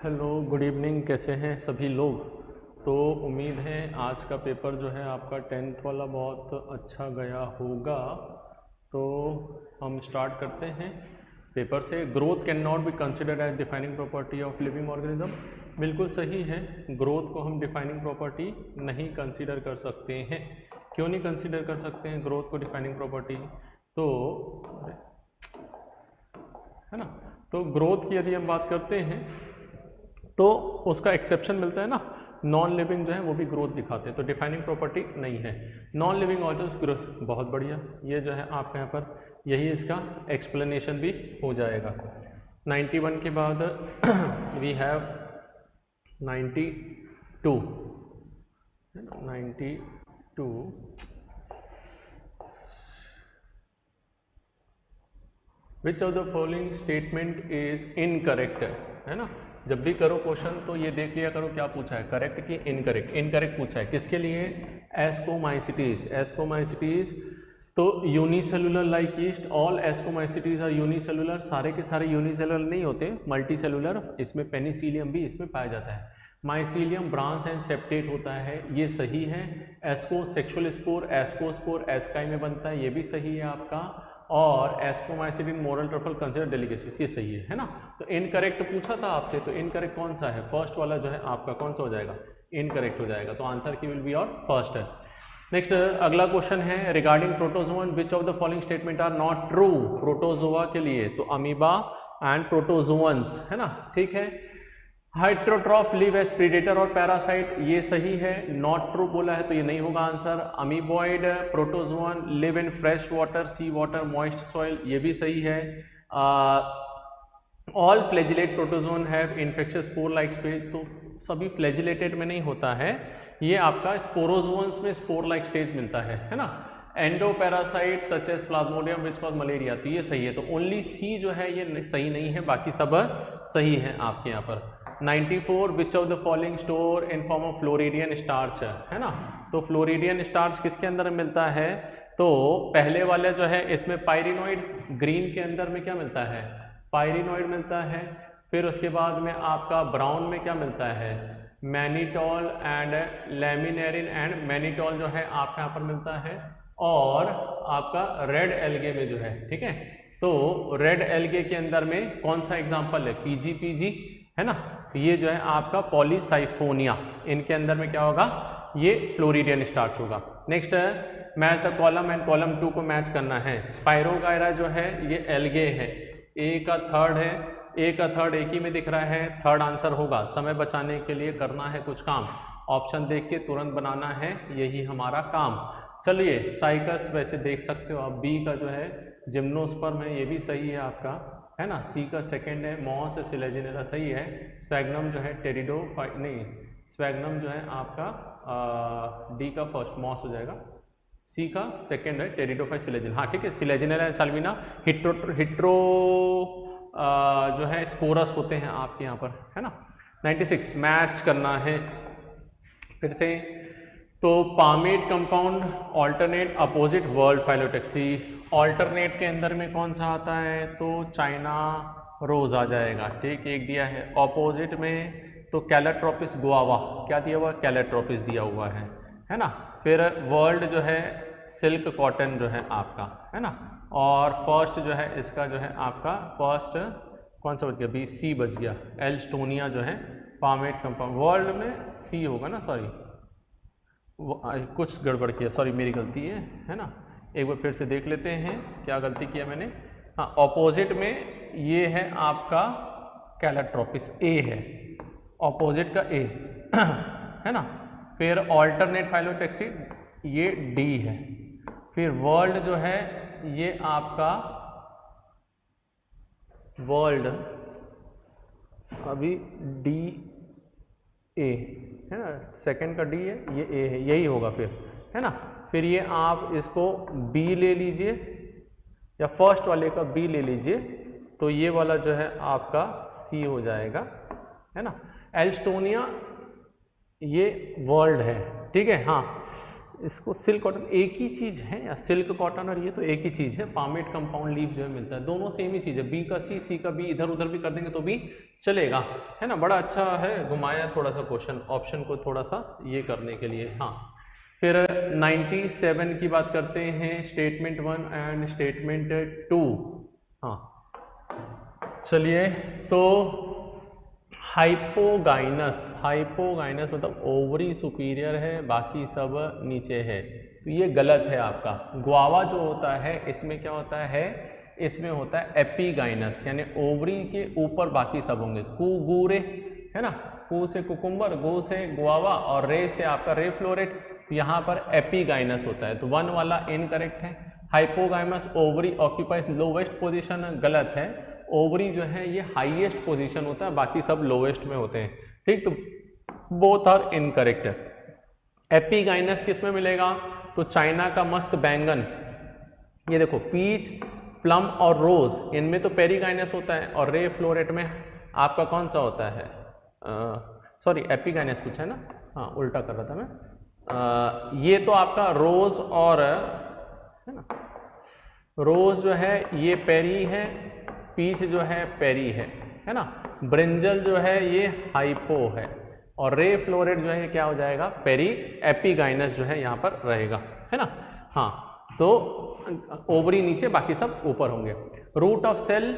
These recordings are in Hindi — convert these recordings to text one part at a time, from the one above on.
Hello, good evening. कैसे हैं सभी लोग? तो उम्मीद है आज का पेपर जो है आपका 10th वाला बहुत अच्छा गया होगा। तो हम स्टार्ट करते हैं पेपर से। Growth can not be considered as defining property of living organism. बिल्कुल सही है, ग्रोथ को हम डिफाइनिंग प्रॉपर्टी नहीं कंसिडर कर सकते हैं। क्यों नहीं कंसिडर कर सकते हैं ग्रोथ को डिफाइनिंग प्रॉपर्टी? तो है ना, तो ग्रोथ की यदि हम बात करते हैं तो उसका एक्सेप्शन मिलता है ना, नॉन लिविंग जो है वो भी ग्रोथ दिखाते हैं, तो डिफाइनिंग प्रॉपर्टी नहीं है। नॉन लिविंग ऑल्सो ग्रोथ, बहुत बढ़िया। ये जो है आपके यहाँ पर यही इसका एक्सप्लेनेशन भी हो जाएगा। 91 के बाद वी हैव 92 है ना, 92। विच of the following statement is incorrect, है ना। जब भी करो क्वेश्चन तो ये देख लिया करो क्या पूछा है, करेक्ट कि इनकरेक्ट। इनकरेक्ट पूछा है किसके लिए? एस्कोमाइसिटीज। एस्कोमाइसिटीज तो unicellular like yeast, all ascomycetes are unicellular. सारे के सारे यूनिसेलुलर नहीं होते, मल्टी सेलुलर। इसमें पेनिसिलियम भी इसमें पाया जाता है। माइसिलियम ब्रांच एंड सेप्टेट होता है, ये सही है। एस्को सेक्सुअल स्पोर, एस्कोस्पोर एस्काई में बनता है, ये भी सही है आपका। और एस्कोमाइसिडिन मोरल ट्रफल कंसिडर डेलिकेसीज, ये सही है ना। तो इनकरेक्ट पूछा था आपसे, तो इनकरेक्ट कौन सा है? फर्स्ट वाला जो है आपका कौन सा हो जाएगा? इनकरेक्ट हो जाएगा। तो आंसर की विल बी और फर्स्ट है। नेक्स्ट अगला क्वेश्चन है regarding protozoan, which of the following statement are not true protozoa के लिए? तो अमीबा एंड प्रोटोजोअन्स, है ना, ठीक है। हाइट्रोट्रॉफ लिव एज प्रीडेटर और पैरासाइट, ये सही है। नॉट ट्रू बोला है तो ये नहीं होगा answer. Amoeboid protozoan live in fresh water, sea water, moist soil, ये भी सही है। All flagellate protozoan have infectious spore like stage, तो सभी फ्लैजिलेटेड में नहीं होता है, ये आपका स्पोरोजोन्स में स्पोर लाइक स्टेज मिलता है ना। Endoparasite such as Plasmodium which cause malaria, तो ये सही है। तो ओनली सी जो है ये सही नहीं है, बाकी सब सही है आपके यहाँ पर। 94 विच of the following store in form of floridean starch, है ना। तो फ्लोरिडियन स्टार्च किसके अंदर मिलता है? तो पहले वाले जो है इसमें पायरिनोइड, ग्रीन के अंदर में क्या मिलता है? पायरिनोइड मिलता है। फिर उसके बाद में आपका ब्राउन में क्या मिलता है? मैनिटॉल एंड लैमिनेरिन एंड मैनिटॉल जो है आपके यहाँ पर मिलता है। और आपका रेड एल्गे में जो है, ठीक है, तो रेड एल्गे के अंदर में कौन सा एग्जांपल है? पीजीपीजी, है ना। तो ये जो है आपका पॉलीसाइफोनिया, इनके अंदर में क्या होगा? ये फ्लोरिडियन स्टार्च होगा। Next match the column and column 2 को मैच करना है। स्पाइरोगायरा जो है ये एल्गे है, ए का थर्ड है, ए का थर्ड एक ही में दिख रहा है, थर्ड आंसर होगा। समय बचाने के लिए करना है कुछ काम, ऑप्शन देख के तुरंत बनाना है, यही हमारा काम। चलिए साइकस वैसे देख सकते हो आप, बी का जो है जिम्नोस्पर्म है, ये भी सही है आपका, है ना। सी का सेकंड है मॉस सिलेजिनेला, सही है। स्पैग्नम जो है टेरिडो नहीं, स्पैग्नम जो है आपका डी का फर्स्ट, मॉस हो जाएगा। सी का सेकंड है टेरिडोफाइट सिलेजिन, हाँ ठीक है। सिलेजिनेला एंड साल्विना हिट्रो जो है स्पोरस होते हैं आपके यहाँ पर, है ना। 96 मैच करना है फिर से। तो palmate compound alternate opposite world phyllotaxy, alternate के अंदर में कौन सा आता है? तो चाइना रोज आ जाएगा, ठीक, एक दिया है। ऑपोजिट में तो कैलेट्रोपिस गुआवा, क्या दिया हुआ? कैलेट्रोपिस दिया हुआ है ना। फिर वर्ल्ड जो है सिल्क कॉटन जो है आपका, है ना। और फर्स्ट जो है इसका जो है आपका फर्स्ट कौन सा बच गया? बी, सी बच गया, एल्स्टोनिया जो है पामेट कंपाउंड। वर्ल्ड में सी होगा ना, सॉरी कुछ गड़बड़ किया, सॉरी मेरी गलती है ना। एक बार फिर से देख लेते हैं क्या गलती किया मैंने। हाँ, ऑपोजिट में ये है आपका कैलेट्रोपिस, ए है, ऑपोजिट का ए है ना। फिर ऑल्टरनेट फाइलोटैक्सी ये डी है। फिर वर्ल्ड जो है ये आपका वर्ल्ड अभी डी ए है ना, सेकंड का डी है, ये ए है, यही होगा फिर, है ना। फिर ये आप इसको बी ले लीजिए या फर्स्ट वाले का बी ले लीजिए, तो ये वाला जो है आपका सी हो जाएगा, है ना। एल्स्टोनिया ये वर्ल्ड है, ठीक है। हाँ, इसको सिल्क कॉटन एक ही चीज़ है या सिल्क कॉटन और ये तो एक ही चीज़ है। पामेट कंपाउंड लीफ जो है मिलता है, दोनों सेम ही चीज़ है। बी का सी का बी इधर उधर भी कर देंगे तो भी चलेगा, है ना। बड़ा अच्छा है, घुमाया थोड़ा सा क्वेश्चन ऑप्शन को थोड़ा सा ये करने के लिए। हाँ, फिर 97 की बात करते हैं, स्टेटमेंट 1 एंड स्टेटमेंट 2। हाँ चलिए, तो हाइपोगाइनस मतलब ओवरी सुपीरियर है, बाकी सब नीचे है, तो ये गलत है आपका। गुआवा जो होता है इसमें क्या होता है, इसमें होता है एपीगाइनस, यानी ओवरी के ऊपर बाकी सब होंगे। कुगुरे है ना, कु से कुकुम्बर, गो से गुआवा और रे से आपका रे फ्लोरेट, तो यहाँ पर एपीगाइनस होता है, तो 1 वाला इनकरेक्ट है। हाइपोगाइमस ओवरी ऑक्यूपाइज लोवेस्ट पोजीशन, गलत है। ओवरी जो है ये हाईएस्ट पोजीशन होता है, बाकी सब लोवेस्ट में होते हैं, ठीक, तो बोथ आर इनकरेक्ट। एपीगाइनस किस में मिलेगा, तो चाइना का मस्त बैंगन, ये देखो पीच, प्लम और रोज, इनमें तो पेरीगाइनस होता है, और रे फ्लोरेट में आपका कौन सा होता है, सॉरी एपीगाइनस पूछा है ना, हाँ उल्टा कर रहा था मैं। ये तो आपका रोज और है ना, रोज जो है ये पेरी है, पीच जो है पेरी है ना, ब्रिंजल जो है ये हाइपो है, और रे फ्लोरेट जो है क्या हो जाएगा, पेरी। एपीगाइनस जो है यहाँ पर रहेगा, है ना। हाँ, तो ओवरी नीचे, बाकी सब ऊपर होंगे। Root of cell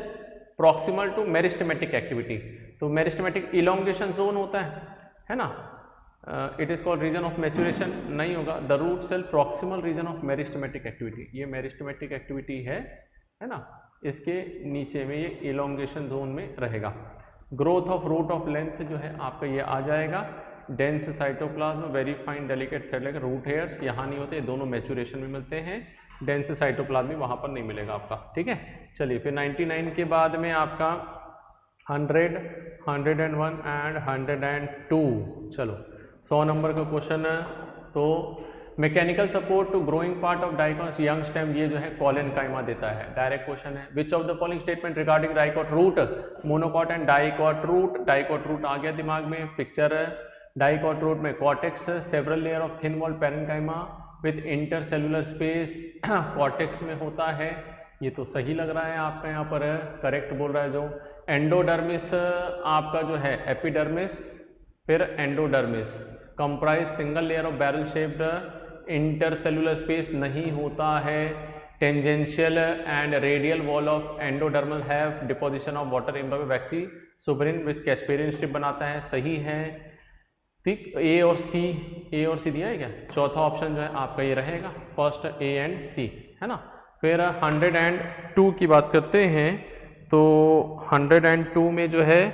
proximal to meristematic activity, तो मेरिस्टेमेटिक इलोंगेशन जोन होता है ना। It is called region of maturation, नहीं होगा। The root cell proximal region of meristematic activity, ये मेरिस्टेमेटिक एक्टिविटी है ना, इसके नीचे में ये इलोंगेशन जोन में रहेगा। Growth of root of length जो है आपका ये आ जाएगा। Dense cytoplasm, very fine delicate thread like root hairs, यहाँ नहीं होते, दोनों मैच्योरेशन में मिलते हैं। डेंस साइटोप्लाज्म वहाँ पर नहीं मिलेगा आपका, ठीक है। चलिए, फिर 99 के बाद में आपका 100, 101 एंड 102। चलो 100 नंबर का क्वेश्चन है। तो mechanical support to growing part of dicot young stem, ये जो है कॉलेनकाइमा देता है, डायरेक्ट क्वेश्चन है। Which of the following statement regarding dicot root, monocot and dicot root, dicot root आ गया दिमाग में, पिक्चर है। डाइकोट रूट में cortex, several layer of thin wall parenchyma with intercellular space, cortex में होता है, ये तो सही लग रहा है आपका, यहाँ पर करेक्ट बोल रहा है जो। एंडोडर्मिस आपका जो है एपिडर्मिस, फिर endodermis, comprise single layer of barrel shaped, intercellular space नहीं होता है। Tangential and radial wall of endodermal have deposition of water imbibed waxy suberin which casparian strip बनाता है, सही है। ठीक, ए और सी दिया है क्या, चौथा ऑप्शन जो है आपका ये रहेगा, फर्स्ट ए एंड सी, है ना। फिर 102 की बात करते हैं, तो 102 में जो है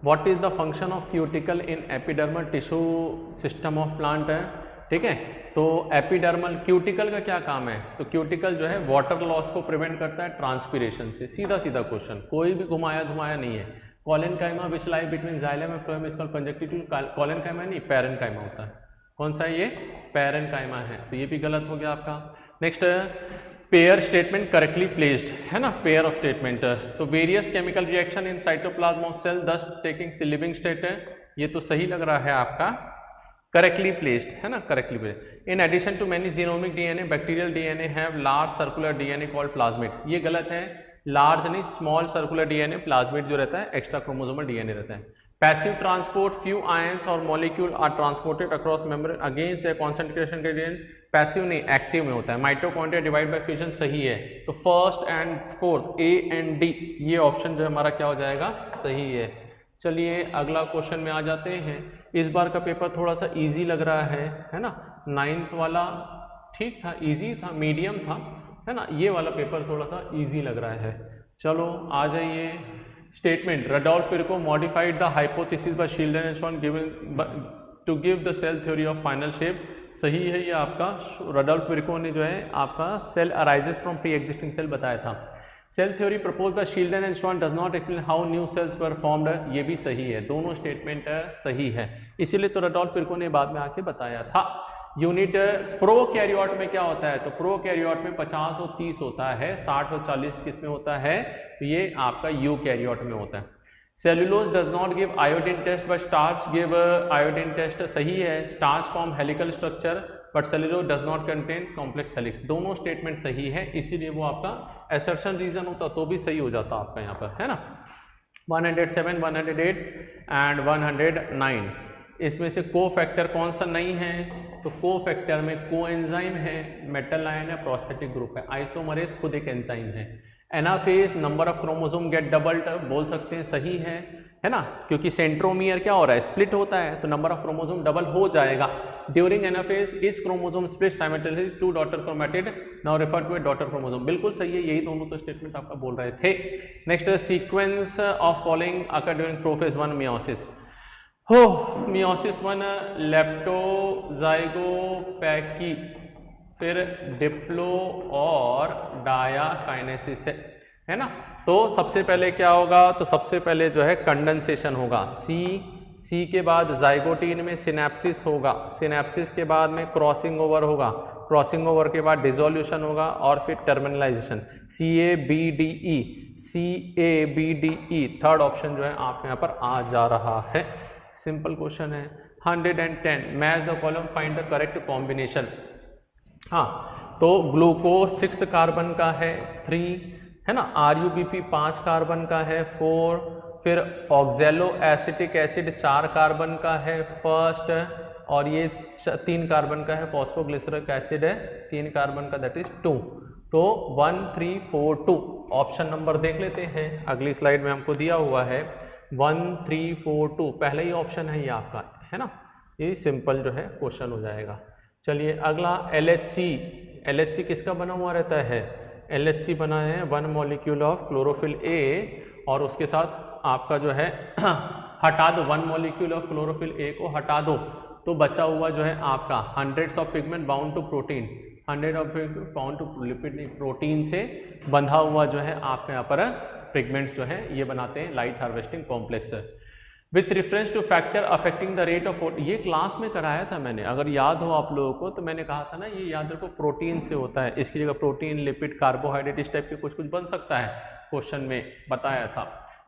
what is the function of cuticle in epidermal tissue system of plant है, ठीक है। तो एपिडर्मल क्यूटिकल का क्या काम है, तो क्यूटिकल जो है वाटर लॉस को प्रिवेंट करता है ट्रांसपीरेशन से, सीधा सीधा क्वेश्चन, कोई भी घुमाया धुमाया नहीं है। Collenchyma which lie between xylem and phloem is called conjunctive, collenchyma नहीं पैरेन्काइमा होता है, कौन सा है ये, पैरेन्काइमा है, तो ये भी गलत हो गया आपका। Next, pair statement correctly placed, है ना, पेयर ऑफ स्टेटमेंट, तो various chemical reaction in cytoplasm of cell thus taking living state है, ये तो सही लग रहा है आपका, करेक्टली प्लेस्ड, है ना, correctly placed. In addition to many genomic DNA, bacterial DNA have large circular DNA called plasmid, ये गलत है, लार्ज नहीं, स्मॉल सर्कुलर डीएनए, प्लाज्मिड जो रहता है एक्स्ट्रा क्रोमोसोमल डीएनए रहता है। पैसिव ट्रांसपोर्ट, फ्यू आयंस और molecule are transported across membrane against the concentration gradient, passive नहीं एक्टिव में होता है। माइटोकॉन्ड्रिया डिवाइड बाय फ्यूजन सही है, तो first and fourth A and D ये ऑप्शन जो हमारा क्या हो जाएगा, सही है। चलिए अगला क्वेश्चन में आ जाते हैं। इस बार का पेपर थोड़ा सा इजी लग रहा है ना, 9th वाला ठीक था, इजी था, मीडियम था, है ना, ये वाला पेपर थोड़ा सा इजी लग रहा है। चलो आ जाइए, statement Rudolf Virchow modified the hypothesis by Schleiden and Schwann given to give the cell theory of final shape, सही है ये आपका। रडोल्फ विर्को ने जो है आपका cell arises from pre existing cell बताया था। Cell theory propose by Schleiden and Schwann does not explain how new cells were formed, ये भी सही है, दोनों स्टेटमेंट सही है, इसीलिए तो रडोल्फ विर्को ने बाद में आके बताया था। यूनिट प्रोकैरियोट में क्या होता है, तो प्रोकैरियोट में 50 और 30 होता है, 60 और 40 किस में होता है, तो ये आपका यूकैरियोट में होता है। Cellulose does not give iodine test but starch give iodine test, सही है। Starch form helical structure but cellulose does not contain complex helix, दोनों स्टेटमेंट सही है, इसीलिए वो आपका असर्शन रीजन होता तो भी सही हो जाता आपका यहाँ पर, है ना। 107, 108 एंड 109, इसमें से को फैक्टर कौन सा नहीं है, तो को फैक्टर में कोएंजाइम है, मेटल आयन है, प्रोस्थेटिक ग्रुप है। आइसोमरेज खुद एक एंजाइम है। Anaphase number of chromosome get doubled, बोल सकते हैं सही है ना, क्योंकि सेंट्रोमियर क्या हो रहा है, स्प्लिट होता है, तो नंबर ऑफ क्रोमोसोम डबल हो जाएगा। During anaphase each chromosome split simultaneously to daughter chromatid now refer to a daughter chromosome, बिल्कुल सही है, यही दोनों तो स्टेटमेंट आपका बोल रहे थे। Next, sequence of following occur during prophase 1 meiosis. हो मियोसिस 1 लेप्टोजाइगोपैकी, फिर डिप्लो और डायाकाइनेसिस है ना। तो सबसे पहले क्या होगा, तो सबसे पहले जो है कंडेंसेशन होगा, सी के बाद जाइगोटीन में सिनेप्सिस होगा, सिनेप्सिस के बाद में क्रॉसिंग ओवर होगा, क्रॉसिंग ओवर के बाद डिसोल्यूशन होगा और फिर टर्मिनलाइजेशन, CABDE, थर्ड ऑप्शन जो है आपके यहाँ पर आ जा रहा है। सिंपल क्वेश्चन है। 110, match the column, find the correct combination. हाँ, तो ग्लूकोज 6 कार्बन का है, 3 है ना, RUBP 5 कार्बन का है, 4, फिर ऑक्जेलो एसिटिक एसिड 4 कार्बन का है फर्स्ट, और ये 3 कार्बन का है, फॉस्फोग्लिसरिक एसिड है 3 कार्बन का, दैट इज 2। तो 1 3 4 2 ऑप्शन नंबर देख लेते हैं, अगली स्लाइड में हमको दिया हुआ है 1 3 4 2, पहला ही ऑप्शन है ये आपका, है ना। ये सिंपल जो है क्वेश्चन हो जाएगा। चलिए अगला LHC किसका बना हुआ रहता है, LHC बना है 1 मॉलिक्यूल ऑफ क्लोरोफिल A, और उसके साथ आपका जो है हटा दो 1 मॉलिक्यूल ऑफ क्लोरोफिल A को हटा दो, तो बचा हुआ जो है आपका 100 of pigment bound to protein, 100 of pigment bound to lipid, protein से बंधा हुआ जो है आपके यहाँ पर पिगमेंट्स जो है ये बनाते हैं light harvesting complex. With reference two factor affecting the rate of, ये क्लास में कराया था मैंने, अगर याद हो आप लोगों को, तो मैंने कहा था ना ये याद रखो प्रोटीन से होता है, इसकी जगह प्रोटीन, लिपिड, कार्बोहाइड्रेट इस टाइप के कुछ बन सकता है, क्वेश्चन में बताया था।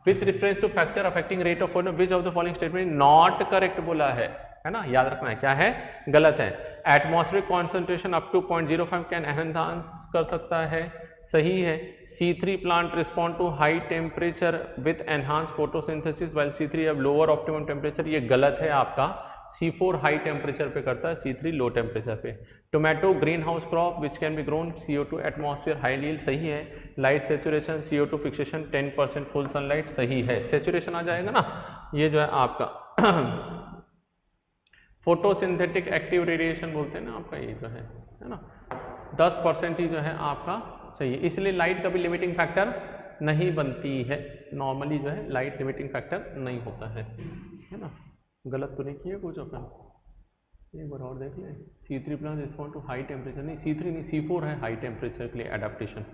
With reference two factor affecting rate of which of the following statement not correct बोला है ना, याद रखना है, क्या है, गलत है। Atmospheric concentration up to 0.05 can enhance कर सकता है, सही है। C3 plant respond to high temperature with enhance photosynthesis while C3 have lower optimum temperature, ये गलत है आपका। C4 हाई टेम्परेचर पे करता है, C3 लो टेम्परेचर पे। Tomato green house crop which can be grown CO2 atmosphere high yield, सही है। Light saturation CO2 fixation 10% full sunlight, सही है, सेचुरेशन आ जाएगा ना, ये जो है आपका फोटोसिंथेटिक एक्टिव रेडिएशन बोलते हैं ना आपका, ये जो है ना 10% ही जो है आपका सही है, इसलिए लाइट कभी लिमिटिंग फैक्टर नहीं बनती है, नॉर्मली जो है लाइट लिमिटिंग फैक्टर नहीं होता है ना। गलत तो नहीं किया कुछ अपन, एक बार और देख लें। C3 plants respond to high temperature, नहीं C3 नहीं C4 है हाई टेम्परेचर के लिए एडाप्टेशन।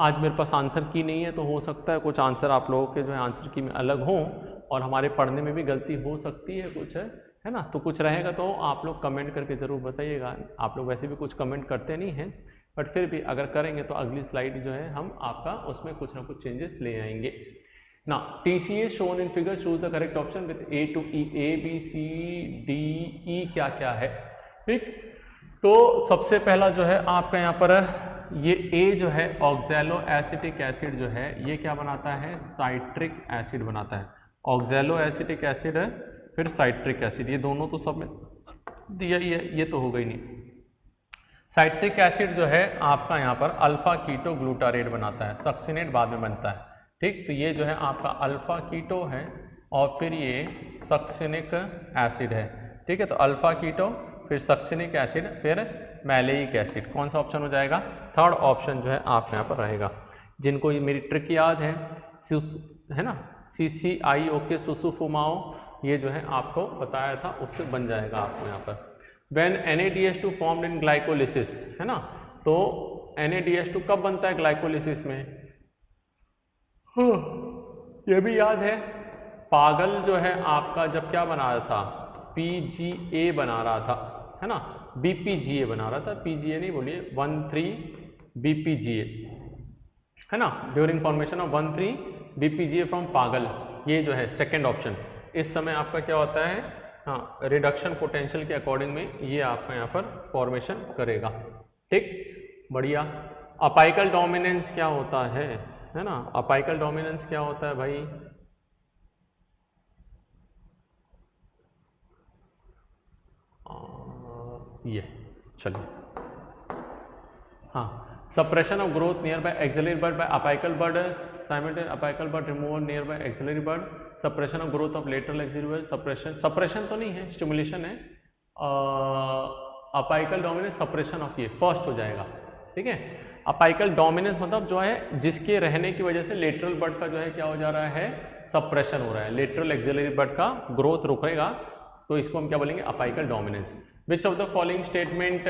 आज मेरे पास आंसर की नहीं है, तो हो सकता है कुछ आंसर आप लोगों के जो है आंसर की में अलग हों, और हमारे पढ़ने में भी गलती हो सकती है कुछ, है ना। तो कुछ रहेगा तो आप लोग कमेंट करके ज़रूर बताइएगा, आप लोग वैसे भी कुछ कमेंट करते नहीं हैं, बट फिर भी अगर करेंगे तो अगली स्लाइड जो है हम आपका उसमें कुछ ना कुछ चेंजेस ले आएंगे ना। TCA shown in figure, choose the correct option with A to E, A B C D E क्या क्या है, ठीक। तो सबसे पहला जो है आपका यहाँ पर ये A जो है ऑक्जेलो एसिटिक एसिड जो है ये क्या बनाता है, साइट्रिक एसिड बनाता है। ऑक्जेलो एसिटिक एसिड है, फिर साइट्रिक एसिड, ये दोनों तो सब में दिया ही है, ये तो हो गई नहीं। साइट्रिक एसिड जो है आपका यहाँ पर अल्फा कीटो ग्लूटारेट बनाता है, सक्सिनेट बाद में बनता है, ठीक। तो ये जो है आपका अल्फा कीटो है और फिर ये सक्सिनिक एसिड है, ठीक है। तो अल्फा कीटो, फिर सक्सिनिक एसिड, फिर मैलेइक एसिड, कौन सा ऑप्शन हो जाएगा, थर्ड ऑप्शन जो है आपके यहाँ पर रहेगा। जिनको ये मेरी ट्रिक याद है ना, CCIOK सुसुफुमाओ, ये जो है आपको बताया था, उससे बन जाएगा आपको यहाँ पर। When NADH2 formed in glycolysis, है ना, तो NADH2 कब बनता है ग्लाइकोलिसिस में, ये भी याद है। पागल जो है आपका जब क्या बना रहा था, PGA बना रहा था, है ना, BPGA बना रहा था, PGA नहीं बोलिए, 1,3 BPGA, है ना, during formation of 1,3 BPGA from पागल। ये जो है सेकेंड ऑप्शन, इस समय आपका क्या होता है, हाँ, रिडक्शन पोटेंशियल के अकॉर्डिंग में ये आपका यहाँ पर फॉर्मेशन करेगा। ठीक, बढ़िया। अपाइकल डोमिनेंस क्या होता है ना, अपाइकल डोमिनेंस क्या होता है भाई, ये चलिए, हाँ, suppression of growth nearby axillary bud by apical bud, simultaneous apical bud removal nearby axillary bud, suppression of growth of lateral axillary bud, suppression तो नहीं है, stimulation है, apical dominance suppression of, ये फर्स्ट हो जाएगा। ठीक है, अपाइकल डोमिनेंस मतलब जो है जिसके रहने की वजह से लेटरल बड का जो है क्या हो जा रहा है, सप्रेशन हो रहा है, लेटरल एक्सिलरी बड का ग्रोथ रुकेगा, तो इसको हम क्या बोलेंगे, apical dominance. Which of the following statement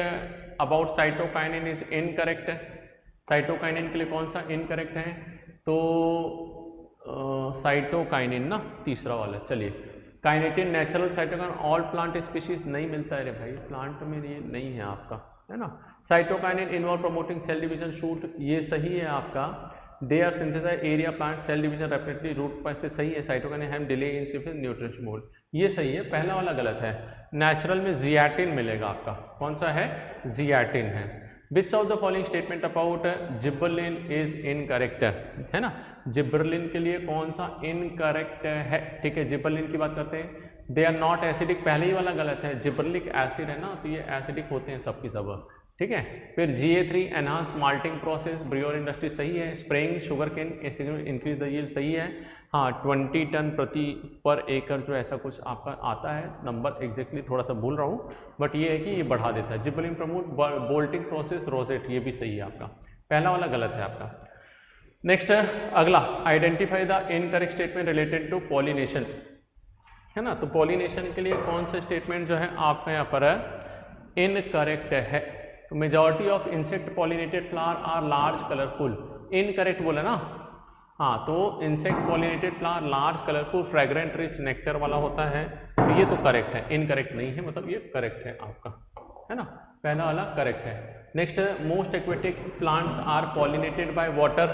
about cytokinin is incorrect, cytokinin के लिए कौन सा इनकरेक्ट है, तो साइटोकाइनिन ना, तीसरा वाला। चलिए, kinetin natural cytokine all plant species नहीं मिलता है रे भाई, प्लांट में ये नहीं है आपका, है ना। Cytokinin involve promoting cell division shoot, ये सही है आपका। They are synthesize area plant cell division rapidly root पर, से सही है। Cytokinin have delay in synthesis nutrition mode, ये सही है, पहला वाला गलत है। नेचुरल में जियाटिन मिलेगा आपका, कौन सा है, जियाटिन है। Which of the following statement about gibberellin is incorrect, है ना, जिब्बरलिन के लिए कौन सा इनकरेक्ट है। ठीक है, जिब्बरलिन की बात करते हैं। दे आर नॉट एसिडिक, पहले ही वाला गलत है, जिब्बरलिक एसिड है ना, तो ये एसिडिक होते हैं सबकी सब। ठीक है, फिर GA3 enhance malting process, brewer industry सही है। Spraying sugarcane increase the yield सही है। हाँ, 20 टन प्रति पर एकड़ जो ऐसा कुछ आपका आता है, नंबर एग्जैक्टली थोड़ा सा भूल रहा हूँ, बट ये है कि ये बढ़ा देता है। जिब्बरलिन प्रमोट बोल्टिंग प्रोसेस रोजेट, ये भी सही है आपका, पहला वाला गलत है आपका। नेक्स्ट अगला, identify the incorrect statement related to pollination, है ना, तो पॉलिनेशन के लिए कौन सा स्टेटमेंट जो है आपका यहाँ पर इनकरेक्ट है, तो majority of insect pollinated flower are large colourful, incorrect बोला ना, हाँ, तो insect pollinated flower large colourful fragrant rich nectar वाला होता है, तो ये तो करेक्ट है, इनकरेक्ट नहीं है, मतलब ये करेक्ट है आपका, है ना, पहला वाला करेक्ट है। Next, most aquatic plants are pollinated by water,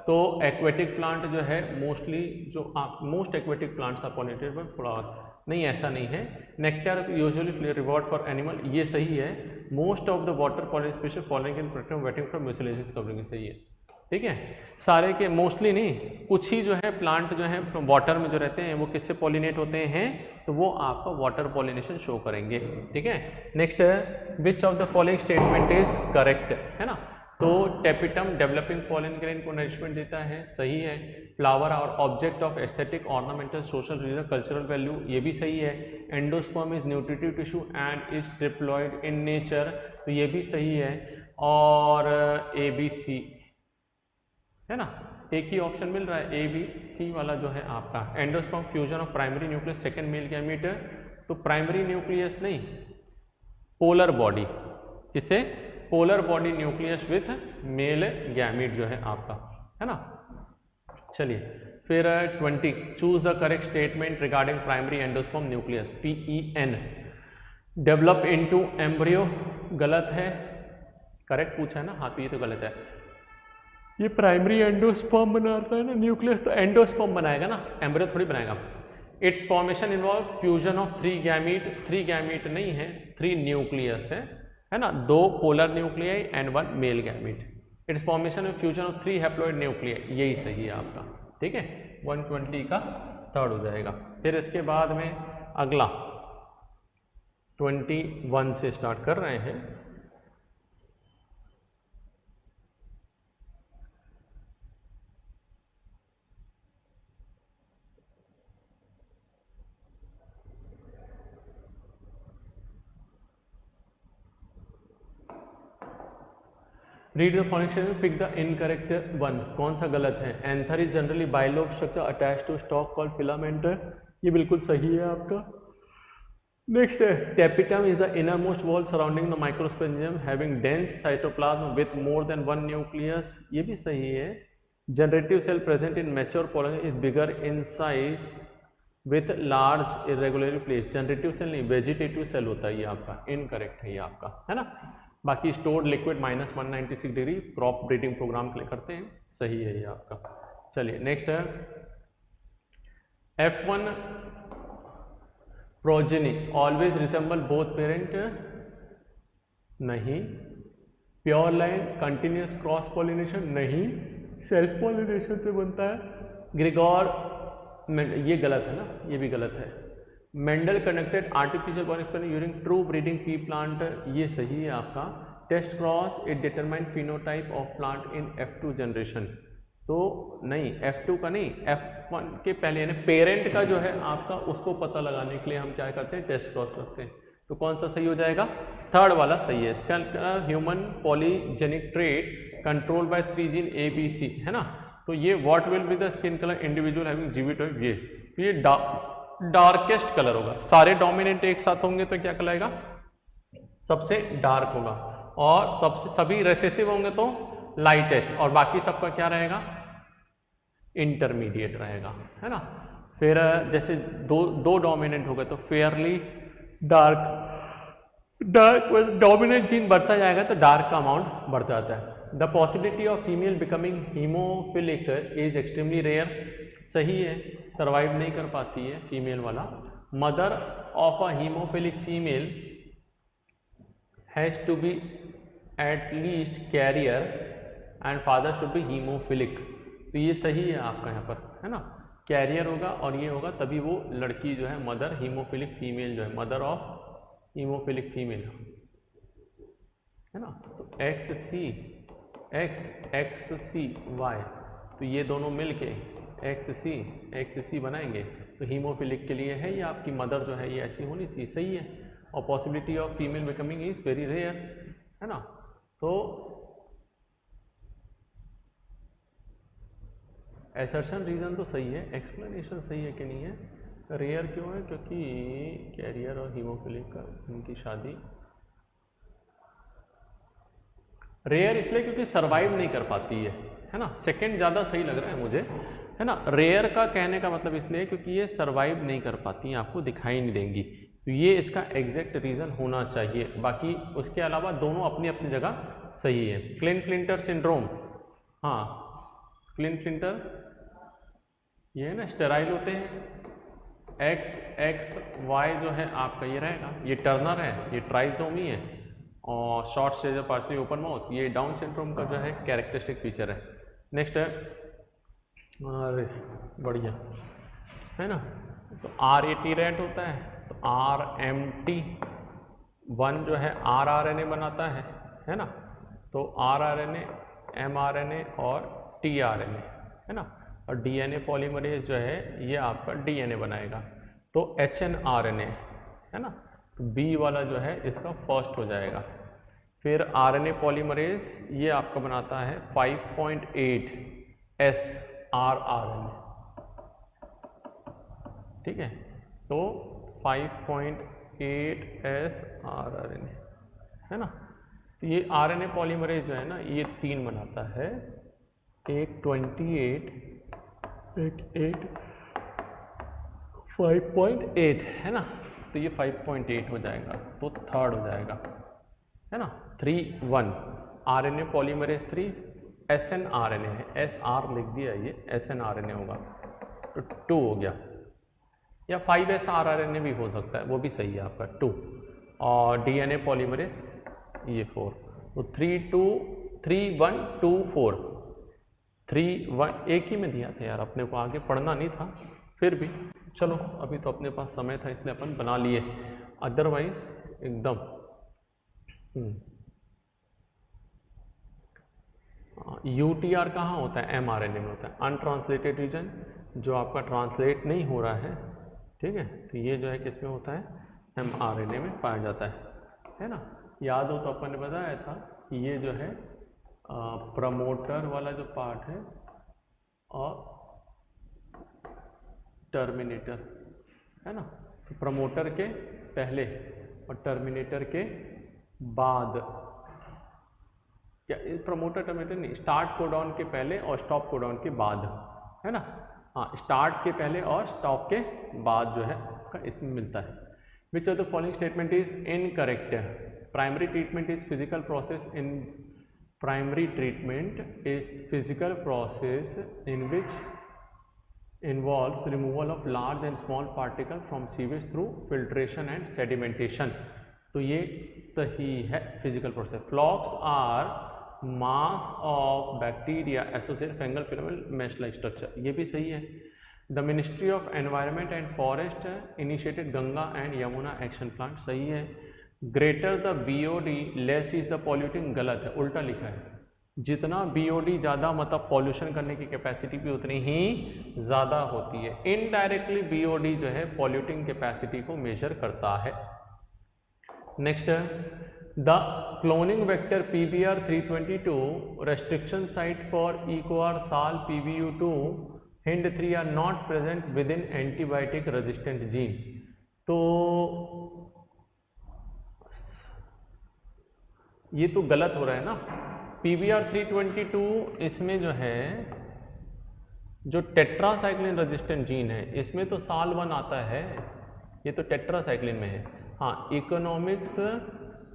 तो एक्वेटिक प्लांट जो है मोस्टली जो आप most aquatic plants are pollinated by flower, नहीं ऐसा नहीं है। Nectar usually reward for animal, ये सही है। Most of the water pollinated species following in protective wetting from mucilaginous covering, सही है। ठीक है, सारे के मोस्टली नहीं, कुछ ही जो है प्लांट जो है वाटर में जो रहते हैं वो किससे पॉलिनेट होते हैं, तो वो आपका वाटर पॉलिनेशन शो करेंगे। ठीक है, next, which of the following statement is correct, है ना, तो टेपिटम डेवलपिंग पॉलन ग्रेन को नरिशमेंट देता है, सही है। फ्लावर और object of aesthetic ornamental social religious cultural value, ये भी सही है। Endosperm is nutritive tissue and is triploid in nature, तो ये भी सही है। और ABC, है ना, एक ही ऑप्शन मिल रहा है, ABC वाला जो है आपका। Endosperm fusion of primary nucleus second male gamete, तो प्राइमरी न्यूक्लियस नहीं, पोलर बॉडी, किसे, polar body nucleus with male gamete जो है आपका, है ना। चलिए, फिर 20, choose the correct statement regarding primary endosperm nucleus, PEN, develop into embryo, गलत है, करेक्ट पूछा है ना, हाँ, तो ये तो गलत है। ये प्राइमरी एंडोस्पर्म बनाता है ना न्यूक्लियस, तो एंडोस्पर्म बनाएगा ना, एम्ब्रियो थोड़ी बनाएगा। It's formation involve fusion of 3 gamete, 3 gamete नहीं है, 3 न्यूक्लियस है ना, 2 polar nuclei and 1 male gamete. It's formation of fusion of 3 haploid nuclei, यही सही है आपका। ठीक है, 120 का थर्ड हो जाएगा। फिर इसके बाद में अगला 21 से स्टार्ट कर रहे हैं। Read the following statement, pick the incorrect one, कौन सा गलत है। Anther is generally bilobe structure attach to stalk called filament, ये बिल्कुल सही है आपका। नेक्स्ट है, tapetum is the inner most wall surrounding the microsporangium having dense cytoplasm with more than 1 nucleus, ये भी सही है। Generative cell present in mature pollen is bigger in size with large irregularly place, generative cell नहीं वेजिटेटिव सेल होता है ये आपका, इनकरेक्ट है ये आपका, है ना। बाकी stored liquid -196 degree crop breeding programme के लिए करते हैं, सही है ये आपका। चलिए नेक्स्ट है F1 progeny always resemble both parent, नहीं। Pure line continuous cross pollination, नहीं। सेल्फ पॉलिनेशन से बनता है। ग्रेगोर, ये गलत है ना, ये भी गलत है। Mendel conducted artificial born experiment using true breeding pea plant, ये सही है आपका। Test cross it determine phenotype of plant in F2 generation, तो नहीं, F2 का नहीं, F1 के पहले यानी पेरेंट का जो है आपका, उसको पता लगाने के लिए हम क्या करते हैं, टेस्ट क्रॉस करते हैं। तो कौन सा सही हो जाएगा, थर्ड वाला सही है। इसका human polygenic trait control by 3 gene ABC, है ना। तो ये what will be the skin colour individual having GB type, ये तो ये डार्केस्ट कलर होगा। सारे डोमिनेंट एक साथ होंगे तो क्या कहलाएगा, सबसे डार्क होगा, और सबसे सभी रेसेसिव होंगे तो लाइटेस्ट, और बाकी सबका क्या रहेगा, इंटरमीडिएट रहेगा, है ना। फिर जैसे दो डोमिनेंट हो गए तो फेयरली डार्क डोमिनेंट जीन बढ़ता जाएगा तो डार्क का अमाउंट बढ़ता जाता है। The possibility of female becoming haemophilic is extremely rare, सही है, सर्वाइव नहीं कर पाती है फीमेल वाला। Mother of a haemophilic female has to be at least carrier and father should be haemophilic, तो ये सही है आपका यहाँ पर, है ना। कैरियर होगा और ये होगा तभी वो लड़की जो है मदर हीमोफिलिक फीमेल जो है मदर ऑफ हीमोफिलिक फीमेल, है ना। तो XCY, तो ये दोनों मिलके XC बनाएंगे, तो हीमोफिलिक के लिए है, ये आपकी मदर जो है ये ऐसी होनी चाहिए, सही है। और possibility of female becoming is very rare, है ना। तो एसर्शन रीजन तो सही है, एक्सप्लेनेशन सही है कि नहीं है, रेयर क्यों है, क्योंकि कैरियर और हीमोफिलिक का उनकी शादी रेयर इसलिए क्योंकि सरवाइव नहीं कर पाती है ना। सेकंड ज़्यादा सही लग रहा है मुझे, है ना। रेयर का कहने का मतलब इसलिए क्योंकि ये सरवाइव नहीं कर पाती हैं, आपको दिखाई नहीं देंगी, तो ये इसका एग्जैक्ट रीज़न होना चाहिए। बाकी उसके अलावा दोनों अपनी अपनी जगह सही है। क्लिन-फ्लिंटर सिंड्रोम, हाँ क्लिन-फ्लिंटर ये है ना, स्टेराइल होते हैं। XY जो है आपका ये रहेगा, ये टर्नर है, ये ट्राइसोमी है, और short stage of partially open mouth, ये डाउन सिंड्रोम का जो है कैरेक्टरिस्टिक फीचर है। नेक्स्ट है, अरे बढ़िया है ना, तो RAT रेट होता है, तो RMT1 जो है rRNA बनाता है ना। तो rRNA, mRNA और tRNA, है ना। और DNA पॉलीमरेज जो है ये आपका DNA बनाएगा, तो HNRNA, है ना। तो B वाला जो है इसका फर्स्ट हो जाएगा। फिर RNA पॉलीमरेज ये आपका बनाता है 5.8 sRRNA, ठीक है। तो 5.8 sRRNA, है ना। तो ये RNA पॉलीमरेज जो है ना ये 3 बनाता है, एक 28, एक 5.8, है ना। तो ये 5.8 हो जाएगा, तो थर्ड हो जाएगा, है ना। 3-1 RNA पॉलीमरेज 3 SNRNA है, SR लिख दिया, ये SNRNA होगा, तो 2 हो गया, या 5sRRNA भी हो सकता है, वो भी सही है आपका 2। और DNA पॉलीमरेज ये 4, तो 3-1-2-4 3-1 एक ही में दिया था यार, अपने को आगे पढ़ना नहीं था, फिर भी चलो अभी तो अपने पास समय था इसलिए अपन बना लिए, अदरवाइज एकदम UTR कहाँ होता है, mRNA में होता है, अनट्रांसलेटेड रीजन, जो आपका ट्रांसलेट नहीं हो रहा है, ठीक है। तो ये जो है किसमें होता है, mRNA में पाया जाता है ना। याद हो तो अपन ने बताया था कि ये जो है प्रमोटर वाला जो पार्ट है और टर्मिनेटर, है ना। तो प्रमोटर के पहले और टर्मिनेटर के बाद, क्या प्रमोटर टर्मिनेटर नहीं, स्टार्ट कोडॉन के पहले और स्टॉप कोडॉन के बाद, है ना। हाँ, स्टार्ट के पहले और स्टॉप के बाद जो है इसमें मिलता है। Which of the following statement is incorrect? Primary treatment is physical process in primary treatment is physical process in which involves removal of large and small particles from sewage through filtration and sedimentation। तो ये सही है physical process। Flocks are mass of bacteria associated fungal filament mesh like structure, ये भी सही है। The Ministry of Environment and Forest initiated Ganga and Yamuna action plan, सही है। Greater the BOD less is the polluting, गलत है, उल्टा लिखा है। जितना BOD ज़्यादा मतलब पॉल्यूशन करने की कैपेसिटी भी उतनी ही ज़्यादा होती है। इनडायरेक्टली BOD जो है पॉल्यूटिंग कैपेसिटी को मेजर करता है। Next, the cloning vector PBR 322 restriction site for EcoR Sal PBU2 HIND3 are not present within antibiotic resistant gene. तो ये तो गलत हो रहा है ना। PBR 322 इसमें जो है जो टेट्रासाइक्लिन रेजिस्टेंट जीन है इसमें तो साल 1 आता है, ये तो टेट्रासाइक्लिन में है। हाँ, इकोनॉमिक्स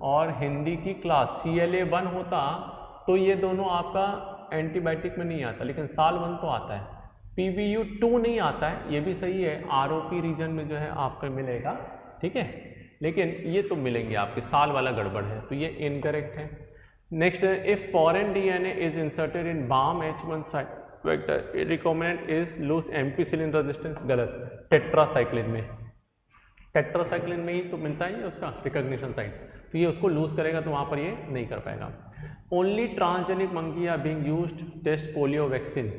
और हिंदी की क्लास CLA 1 होता तो ये दोनों आपका एंटीबायोटिक में नहीं आता, लेकिन साल 1 तो आता है। PBU 2 नहीं आता है, ये भी सही है, ROP रीजन में जो है आपको मिलेगा, ठीक है, लेकिन ये तो मिलेंगे आपके, साल वाला गड़बड़ है, तो ये इनकरेक्ट है। Next, if foreign DNA is inserted in Bam H1 site vector recombinant is lose ampicillin resistance, गलत। टेट्रासाइक्लिन में, टेट्रासाइक्लिन में ही तो मिलता है उसका रिकॉग्निशन साइट, तो ये उसको लूज करेगा तो वहाँ पर ये नहीं कर पाएगा। Only transgenic monkey are being used test polio vaccine,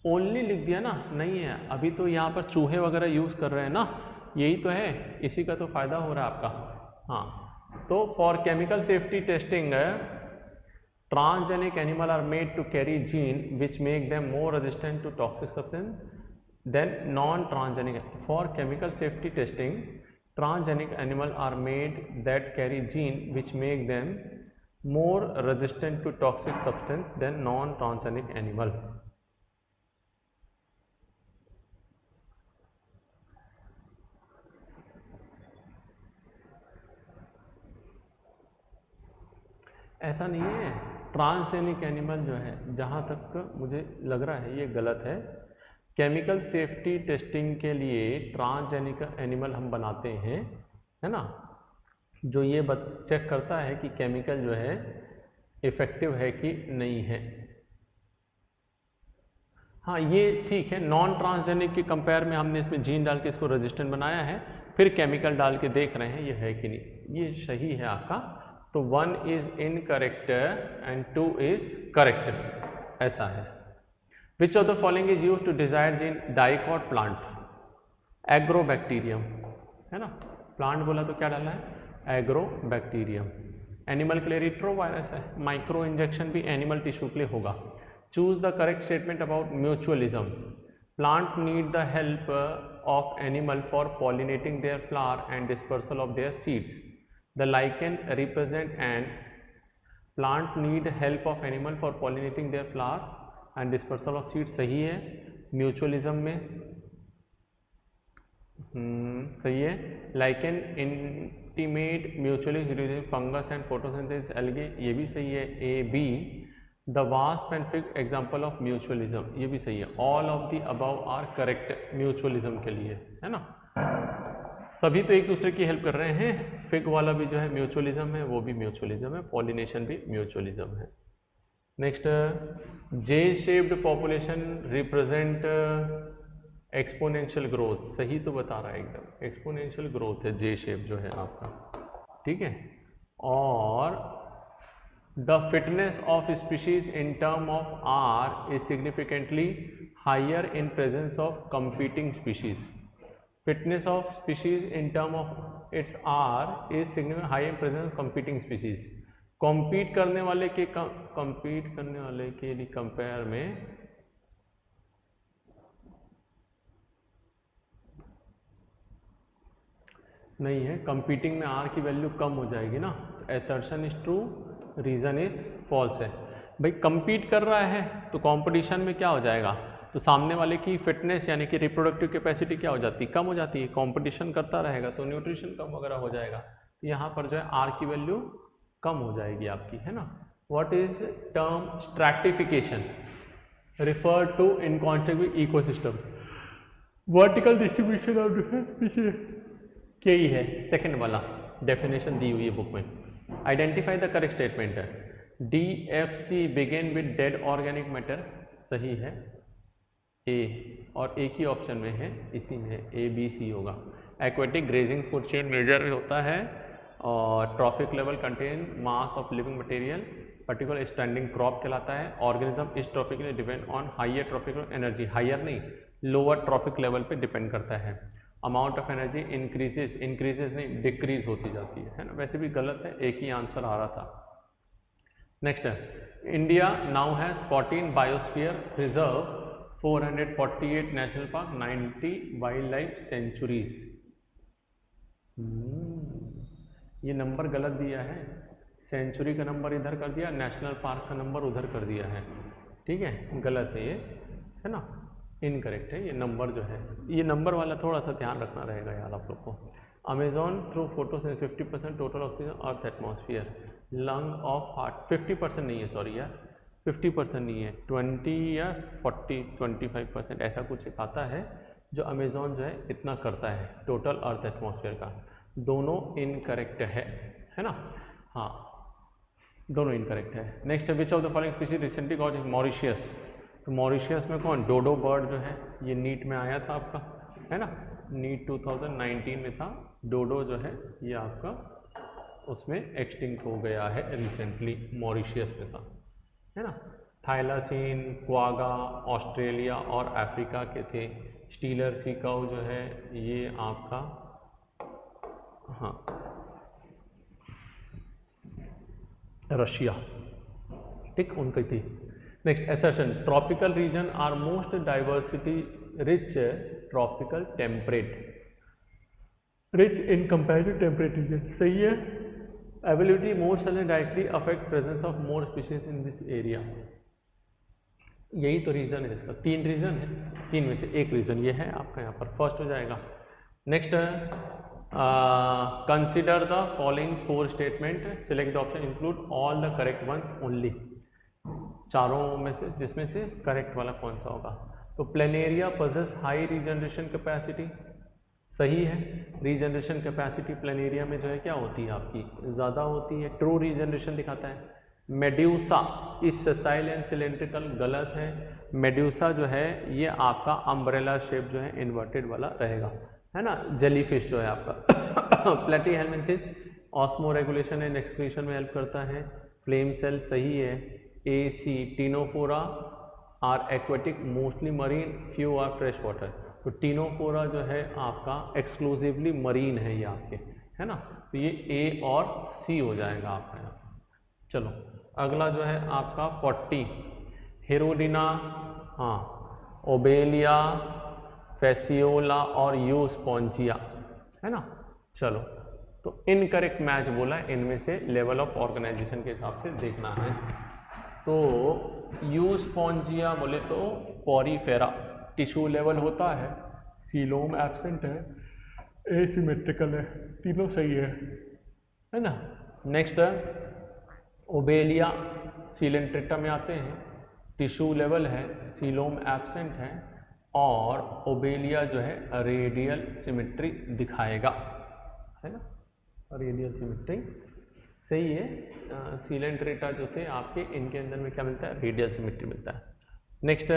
only लिख दिया ना, नहीं है, अभी तो यहाँ पर चूहे वगैरह यूज़ कर रहे हैं ना, यही तो है, इसी का तो फ़ायदा हो रहा है आपका। हाँ, तो for chemical safety testing transgenic animal are made to carry gene which make them more resistant to toxic substance than non transgenic. For chemical safety testing transgenic animal are made that carry gene which make them more resistant to toxic substance than non transgenic animal. ऐसा नहीं है, ट्रांसजेनिक एनिमल जो है, जहाँ तक मुझे लग रहा है ये गलत है। केमिकल सेफ्टी टेस्टिंग के लिए ट्रांसजेनिक एनिमल हम बनाते हैं, है ना, जो ये चेक करता है कि केमिकल जो है इफ़ेक्टिव है कि नहीं है। हाँ, ये ठीक है, नॉन ट्रांसजेनिक के कंपेयर में हमने इसमें जीन डाल के इसको रेजिस्टेंट बनाया है, फिर केमिकल डाल के देख रहे हैं ये है कि नहीं, ये सही है आपका। तो 1 is incorrect and 2 is correct, ऐसा है। Which of the following is use to desire gene dicot plant? Agrobacterium, है ना, प्लांट बोला तो क्या डालना है, एग्रोबैक्टीरियम। एनिमल के लिए रिट्रोवायरस है, माइक्रो इंजेक्शन भी एनिमल टिश्यू के लिए होगा। Choose the correct statement about mutualism. Plant need the help of animal for pollinating their flower and dispersal of their seeds. The lichen represent and plant need help of animal for pollinating their flowers and dispersal of seeds, सही है। म्यूचुअलिज्म में सही है। lichen intimate mutually exclusive fungus and photosynthesis algae, ये भी सही है। A, B, the wasp and fig example of mutualism, ये भी सही है। All of the above are correct mutualism के लिए, है ना, सभी तो एक दूसरे की हेल्प कर रहे हैं। फिग वाला भी जो है म्यूचुअलिज्म है, वो भी म्यूचुअलिज्म है, पॉलिनेशन भी म्यूचुअलिज्म है। नेक्स्ट, जे shaped population represent exponential growth, सही तो बता रहा है एकदम, एक्सपोनेंशियल ग्रोथ है जे शेप जो है आपका, ठीक है। और the fitness of species in term of R is significantly higher in presence of competing species. Fitness of species in term of its R is significant high in presence competing species. Compete करने वाले के लिए कंपेयर में नहीं है, कंपीटिंग में आर की वैल्यू कम हो जाएगी ना, तो assertion is true, reason is false है। भाई कंपीट कर रहा है तो कंपटीशन में क्या हो जाएगा, तो सामने वाले की फिटनेस यानी कि रिप्रोडक्टिव कैपेसिटी क्या हो जाती है, कम हो जाती है, कंपटीशन करता रहेगा तो न्यूट्रिशन कम वगैरह हो जाएगा। तो यहाँ पर जो है आर की वैल्यू कम हो जाएगी आपकी, है ना। What is term stratification refer to in context with ecosystem, vertical distribution of different species, यही है सेकंड वाला डेफिनेशन दी हुई है बुक में। आइडेंटिफाई द करेक्ट स्टेटमेंट है, DFC begin with dead organic matter, सही है ए, और एक ही ऑप्शन में है, इसी में ABC होगा। Aquatic grazing food chain major होता है और trophic level contain mass of living material, particular standing crop कहलाता है। Organism is trophically depend on higher tropical energy, higher नहीं लोअर ट्रॉपिक लेवल पे डिपेंड करता है। अमाउंट ऑफ एनर्जी इंक्रीजेज नहीं डिक्रीज होती जाती है ना। वैसे भी गलत है, एक ही आंसर आ रहा था। नेक्स्ट है, India now has 14 biosphere reserve, 448 national park, 90 wild life sanctuaries. ये नंबर गलत दिया है, सेंचुरी का नंबर इधर कर दिया, नेशनल पार्क का नंबर उधर कर दिया है, ठीक है, गलत है ये, है ना, इनकरेक्ट है ये नंबर जो है, ये नंबर वाला थोड़ा सा ध्यान रखना रहेगा यार आप लोग को। Amazon through photosynthesis 50% total oxygen earth atmosphere, lung of heart 50% नहीं है, सॉरी यार 50% नहीं है, 20 या 25% ऐसा कुछ एक आता है जो अमेजॉन जो है इतना करता है टोटल अर्थ एटमॉस्फेयर का। दोनों इनकरेक्ट है ना, हाँ दोनों इनकरेक्ट है। नेक्स्ट है, which of the following species recently got in Mauritius, तो मॉरिशियस में कौन, डोडो बर्ड जो है, ये नीट में आया था आपका, है ना, नीट 2019 में था, डोडो जो है ये आपका उसमें एक्सटिंक्ट हो गया है रिसेंटली, मॉरिशियस में था, है ना। थाइलासीन, क्वागा ऑस्ट्रेलिया और अफ्रीका के थे। स्टीलर सी काऊ जो है ये आपका, हाँ रशिया, ठीक, उनकी थी। Next assertion, tropical region are most diversity rich tropical temperate, rich in comparative temperate region, सही है। Ability more sudden directly affect presence of more species in this area, यही तो रीज़न है इसका, 3 रीज़न है, 3 में से एक रीज़न ये है आपका, यहाँ पर फर्स्ट हो जाएगा। Next consider the following 4 statement, select the option include all the correct ones only, चारों में से जिसमें से करेक्ट वाला कौन सा होगा। तो planaria possess high regeneration capacity, सही है, रीजनरेशन कैपेसिटी प्लेनेरिया में जो है क्या होती है आपकी, ज़्यादा होती है, ट्रू रीजनरेशन दिखाता है। मेड्यूसा इस सेसाइल एंड सिलेंड्रिकल, गलत है, मेड्यूसा जो है ये आपका अम्ब्रेला शेप जो है इन्वर्टेड वाला रहेगा, है ना, जेलीफिश जो है आपका। Platyhelminthes osmo regulation and excretion में हेल्प करता है। फ्लेम सेल सही है। AC ctenophora are aquatic mostly marine, few are fresh water, तो टीनोफोरा जो है आपका एक्सक्लूसिवली मरीन है ये आपके, है ना, तो ये A और C हो जाएगा आपका यहाँ। चलो अगला जो है आपका 40, हेरोडिना, हाँ ओबेलिया, फेसियोला और यूस्पोंजिया, है ना। चलो तो इनकरेक्ट मैच बोला, इनमें से लेवल ऑफ ऑर्गेनाइजेशन के हिसाब से देखना है। तो यूस्पोंजिया बोले तो पॉरीफेरा, टिश्यू लेवल होता है, सीलोम एब्सेंट है, एसिमेट्रिकल है, तीनों सही है ना। नेक्स्ट है ओबेलिया, सिलेंट्रेटा में आते हैं, टिश्यू लेवल है, सीलोम एब्सेंट है, और ओबेलिया जो है रेडियल सिमेट्री दिखाएगा, है ना, रेडियल सिमेट्री सही है। सिलेंट्रेटा जो थे आपके, इनके अंदर में क्या मिलता है, रेडियल सिमेट्री मिलता है। नेक्स्ट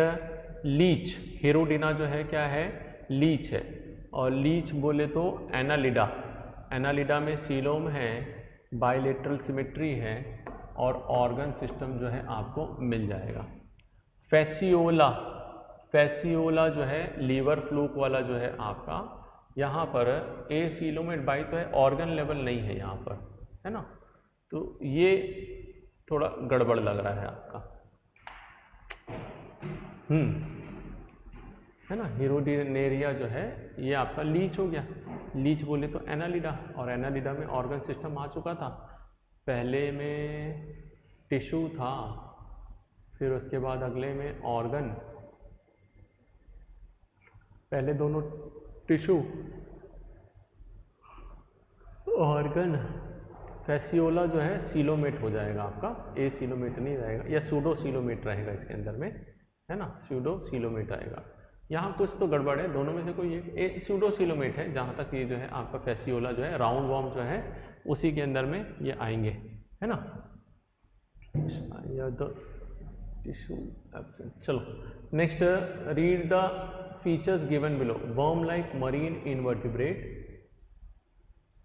लीच, हेरोडिना जो है क्या है, लीच है, और लीच बोले तो एनालिडा, एनालिडा में सीलोम है, बायलेटरल सिमेट्री है, और ऑर्गन सिस्टम जो है आपको मिल जाएगा। फेसियोला, फेसियोला जो है लीवर फ्लूक वाला जो है आपका, यहाँ पर ए सीलोमेट बाई तो है, ऑर्गन लेवल नहीं है यहाँ पर, है ना, तो ये थोड़ा गड़बड़ लग रहा है आपका, है ना। हेरोडिनेरिया जो है ये आपका लीच हो गया, लीच बोले तो एनालिडा, और एनालिडा में ऑर्गन सिस्टम आ चुका था, पहले में टिश्यू था, फिर उसके बाद अगले में ऑर्गन, पहले दोनों टिश्यू ऑर्गन, फैसियोला जो है सीलोमेट हो जाएगा आपका, ए सीलोमेट नहीं रहेगा, या सूडो सीलोमेट रहेगा इसके अंदर में, है ना, सूडो सीलोमेट आएगा। यहाँ कुछ तो गड़बड़ है, दोनों में से कोई एक सूडो सीलोमेट है, जहाँ तक ये जो है आपका फैसियोला जो है, राउंड वॉर्म जो है उसी के अंदर में ये आएंगे, है ना। Tissue absent. चलो next, read the features given below. Worm like marine invertebrate,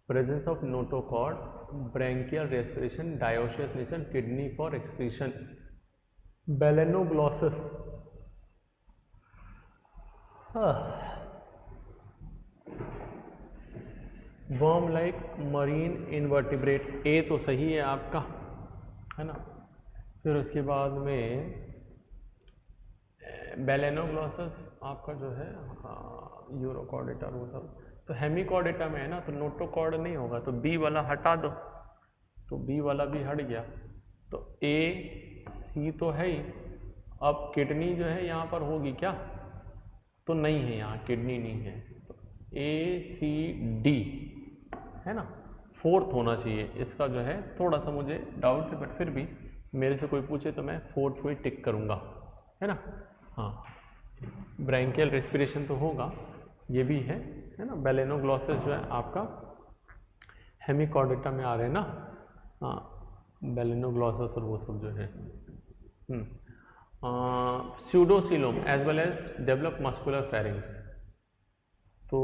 presence of notochord, branchial respiration, dioecious nation, kidney for excretion, Balanoglossus. Worm like marine invertebrate, A तो सही है आपका, है ना। फिर उसके बाद में बेलेनोग्लॉसस आपका जो है, हाँ, यूरोकॉर्डेटा वो सब तो हेमिकॉर्डेटा में है ना, तो नोटोकॉर्ड नहीं होगा, तो बी वाला हटा दो, तो बी वाला भी हट गया, तो ए सी तो है ही। अब किडनी जो है यहाँ पर होगी क्या, तो नहीं है, यहाँ किडनी नहीं है, तो ए सी डी है ना, फोर्थ होना चाहिए इसका जो है। थोड़ा सा मुझे डाउट है, बट फिर भी मेरे से कोई पूछे तो मैं फोर्थ को ही टिक करूँगा, है ना। हाँ, ब्रैंकियल रेस्पिरेशन तो होगा, ये भी है ना। बेलेनोग्लॉसस जो है आपका हेमिकॉर्डेटा में आ रहे हैं ना, हाँ, बेलेनोग्लॉसस और वो सब जो है। Pseudocoelom as well as develop muscular pharynx, तो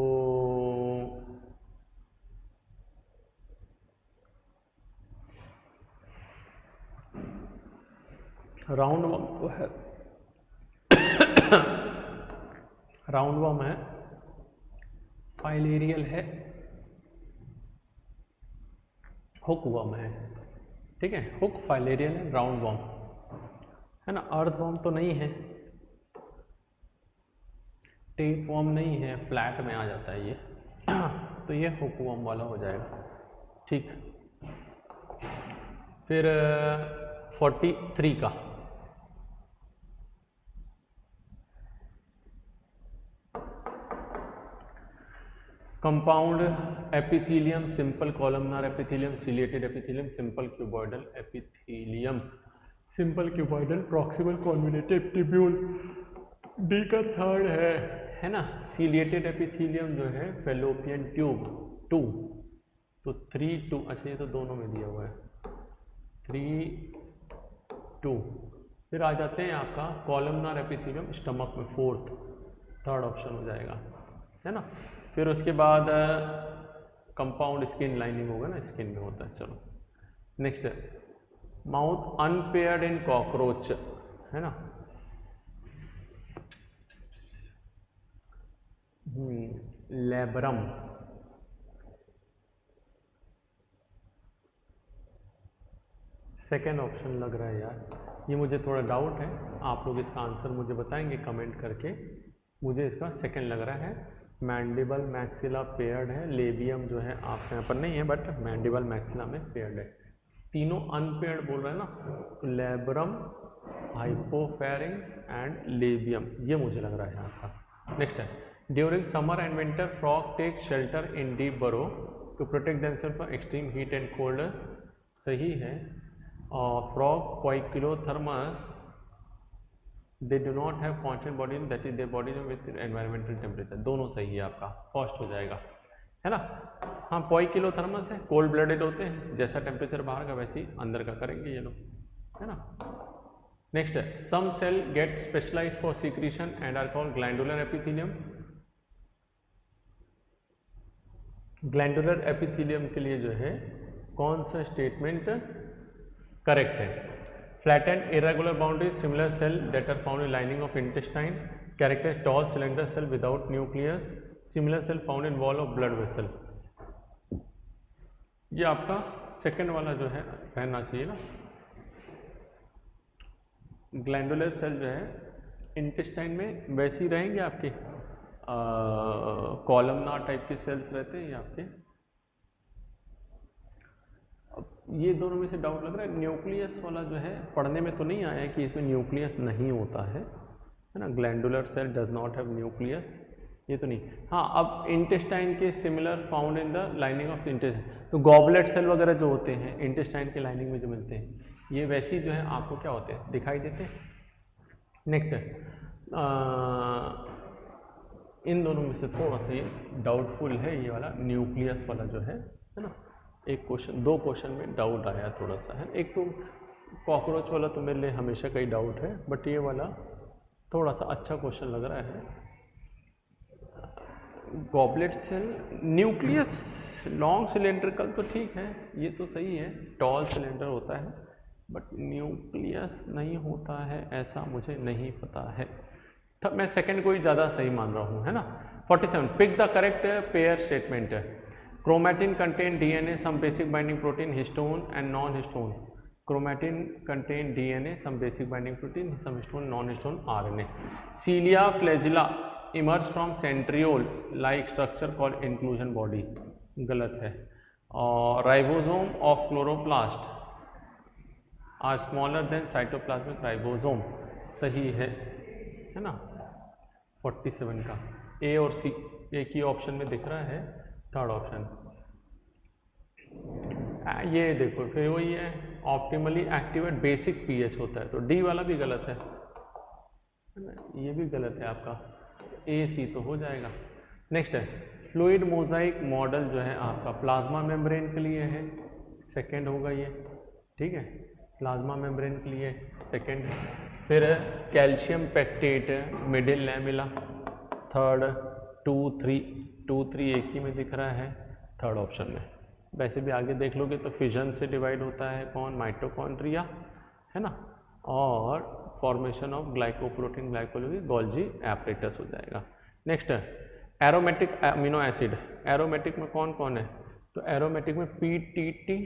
राउंड वर्म तो है राउंड वर्म है, फाइलेरियल है, हुक वर्म है, ठीक है, हुक फाइलेरियल है, राउंड वर्म है ना। अर्थ वर्म तो नहीं है, टेप वर्म नहीं है, फ्लैट में आ जाता है ये तो ये हुक वर्म वाला हो जाएगा, ठीक। फिर 43 का compound epithelium, simple columnar epithelium, ciliated epithelium, simple cuboidal epithelium, simple cuboidal, proximal convoluted tubule, D का थर्ड है ना। सिलिएटेड एपिथेलियम जो है फेलोपियन ट्यूब 2, तो 3 2, अच्छा ये तो दोनों में दिया हुआ है, 3 2। फिर आ जाते हैं आपका कॉलमनार एपिथेलियम स्टमक में, फोर्थ, थर्ड ऑप्शन हो जाएगा, है ना। फिर उसके बाद कंपाउंड स्किन लाइनिंग होगा ना, स्किन में होता है। चलो नेक्स्ट है माउथ अनपेयर्ड इन कॉकरोच, है ना। लेब्रम, सेकेंड ऑप्शन लग रहा है यार, ये मुझे थोड़ा डाउट है, आप लोग इसका आंसर मुझे बताएंगे कमेंट करके। मुझे इसका सेकेंड लग रहा है, मैंडिबल मैक्सिला पेयर्ड है, लेबियम जो है आपके यहाँ पर नहीं है, बट मैंडिबल मैक्सिला में पेयर्ड है। तीनों अनपेयर्ड बोल रहे हैं ना, तो लेब्रम, हाइपोफेरिंग्स एंड लेबियम, ये मुझे लग रहा है आपका। नेक्स्ट है during summer and winter frog take shelter in deep burrow to protect themselves from extreme heat and cold, सही है। Frog poikilothermous they do not have constant body, that is their body with environmental temperature, दोनों सही है आपका, फर्स्ट हो जाएगा, है ना। हाँ, क्वाइक्लोथर्मस है, कोल्ड ब्लडेड होते हैं, जैसा टेम्परेचर बाहर का वैसे ही अंदर का करेंगे ये लोग, है ना। नेक्स्ट है some cell get specialised for secretion and are called glandular epithelium. Glandular epithelium के लिए जो है कौन सा स्टेटमेंट करेक्ट है? Flattened irregular boundaries, similar cell that are found in lining of intestine, characterize tall cylinder cell without nucleus, similar cell found in wall of blood vessel। ये आपका सेकंड वाला जो है रहना चाहिए ना। ग्लैंडुलर सेल जो है इंटेस्टाइन में वैसे ही रहेंगे आपके, कॉलमनार टाइप के सेल्स रहते हैं ये आपके। ये दोनों में से डाउट लग रहा है, न्यूक्लियस वाला जो है पढ़ने में तो नहीं आया कि इसमें न्यूक्लियस नहीं होता है ना। Glandular cell does not have nucleus, ये तो नहीं। हाँ, अब इंटेस्टाइन के similar found in the lining of intestine, तो गॉबलेट सेल वगैरह जो होते हैं इंटेस्टाइन के लाइनिंग में जो मिलते हैं, ये वैसी जो है आपको क्या होते हैं, दिखाई देते हैं। नेक्स्ट इन दोनों में से थोड़ा सा ये डाउटफुल है, ये वाला न्यूक्लियस वाला जो है ना। एक क्वेश्चन, दो क्वेश्चन में डाउट आया थोड़ा सा है। एक तो कॉकरोच वाला तो मेरे लिए हमेशा का ही डाउट है, बट ये वाला थोड़ा सा अच्छा क्वेश्चन लग रहा है। Goblet cell nucleus long cylindrical तो ठीक है, ये तो सही है, टॉल सिलेंडर होता है, बट न्यूक्लियस नहीं होता है ऐसा मुझे नहीं पता है। तब मैं सेकंड को ही ज़्यादा सही मान रहा हूँ, है ना। 47 pick the correct pair statement. Chromatin contain DNA some basic binding protein histone and non histone. Chromatin contain DNA some basic binding protein some histone non histone RNA. Cilia flagella emerge from centriole like structure called inclusion body, गलत है। और ribosome of chloroplast are smaller than cytoplasmic ribosome, सही है ना। 47 का ए और सी एक ही ऑप्शन में दिख रहा है, थर्ड ऑप्शन। ये देखो फिर वही है, ऑप्टिमली एक्टिवेट बेसिक पीएच होता है, तो डी वाला भी गलत है ना, ये भी गलत है आपका, ए सी तो हो जाएगा। नेक्स्ट है फ्लूइड मोजाइक मॉडल जो है आपका प्लाज्मा मेम्ब्रेन के लिए है, सेकेंड होगा ये, ठीक है, प्लाज्मा मेम्ब्रेन के लिए सेकेंड। फिर calcium pectate middle lamella, third. 2, 3 एक ही में दिख रहा है थर्ड ऑप्शन में। वैसे भी आगे देख लोगे तो फिजन से डिवाइड होता है कौन, माइटोकॉन्ड्रिया, है ना, और formation of glycoprotein glycolipid Golgi apparatus हो जाएगा। नेक्स्ट है एरोमेटिक अमीनो एसिड, एरोमेटिक में कौन कौन है, तो एरोमेटिक में पीटीटी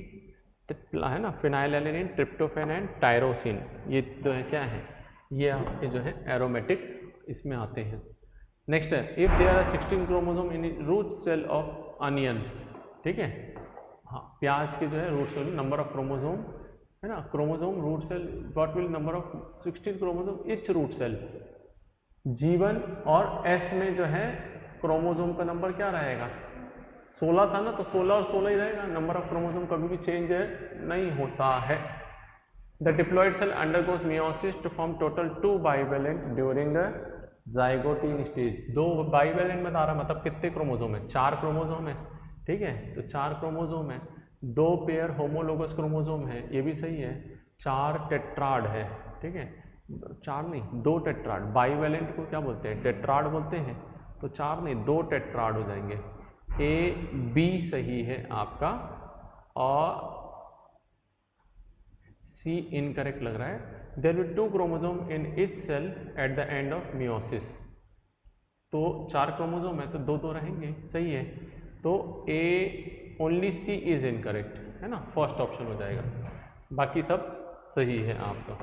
है ना, फिनाइलएलेनिन, ट्रिप्टोफैन एंड टायरोसिन, ये तो है क्या है, ये आपके जो है एरोमेटिक इसमें आते हैं। नेक्स्ट है if there are 16 chromosome in root cell of onion, ठीक है, हाँ प्याज के जो है root cell number of chromosome है ना, chromosome root cell what will number of 16 chromosome each root cell. G1 और S में जो है क्रोमोसोम का नंबर क्या रहेगा, 16 था ना, तो 16 और 16 ही रहेगा, नंबर ऑफ क्रोमोसोम कभी भी चेंज नहीं होता है। The diploid cell undergoes meiosis to form total 2 bivalent during the zygotene stage. 2 bivalent में रहा मतलब कितने क्रोमोसोम है, 4 क्रोमोसोम है, ठीक है, तो 4 क्रोमोसोम है, 2 पेयर होमोलोगस क्रोमोसोम है, ये भी सही है, 4 टेट्राड है, ठीक है, 4 नहीं 2 टेट्राड, बाइवेलेंट को क्या बोलते हैं, टेट्राड बोलते हैं, तो 4 नहीं 2 टेट्राड हो जाएंगे। ए बी सही है आपका और सी इनकरेक्ट लग रहा है। There will 2 chromosome in each cell at the end of meiosis, तो 4 क्रोमोसोम है तो 2 रहेंगे, सही है, तो A only C is incorrect है ना, फर्स्ट ऑप्शन हो जाएगा, बाकी सब सही है आपका।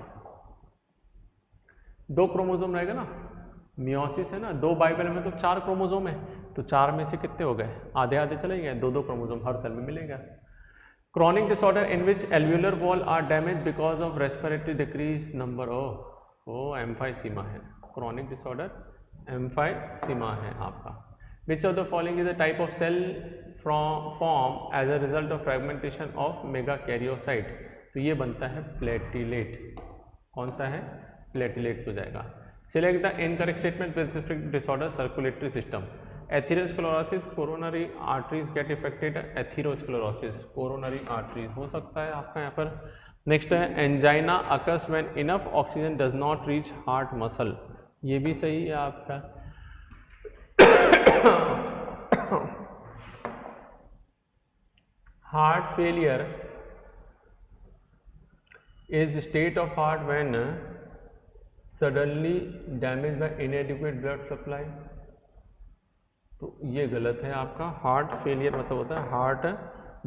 2 क्रोमोसोम रहेगा ना, मियोसिस है ना, 2 बाइबल में तो 4 क्रोमोसोम है, तो 4 में से कितने हो गए, आधे आधे चले गए, 2 क्रोमोसोम हर सेल में मिलेगा। Chronic disorder in which alveolar wall are damage because of respiratory decrease number of emphysema है, क्रॉनिक डिसऑर्डर एम्फाइसीमा है आपका। Which of the following is a type of cell form as a result of fragmentation of megakaryocyte, तो ये बनता है प्लेटिलेट, कौन सा है, प्लेटिलेट्स हो जाएगा। Select the incorrect statement with respect disorder circulatory system. Atherosclerosis coronary arteries get affected, atherosclerosis coronary arteries हो सकता है आपका यहाँ पर। नेक्स्ट है angina occurs when enough oxygen does not reach heart muscle, ये भी सही है आपका। Heart failure is state of heart when suddenly damage bye इनएडिक्वेट blood supply, तो ये गलत है आपका। हार्ट फेलियर मतलब होता है हार्ट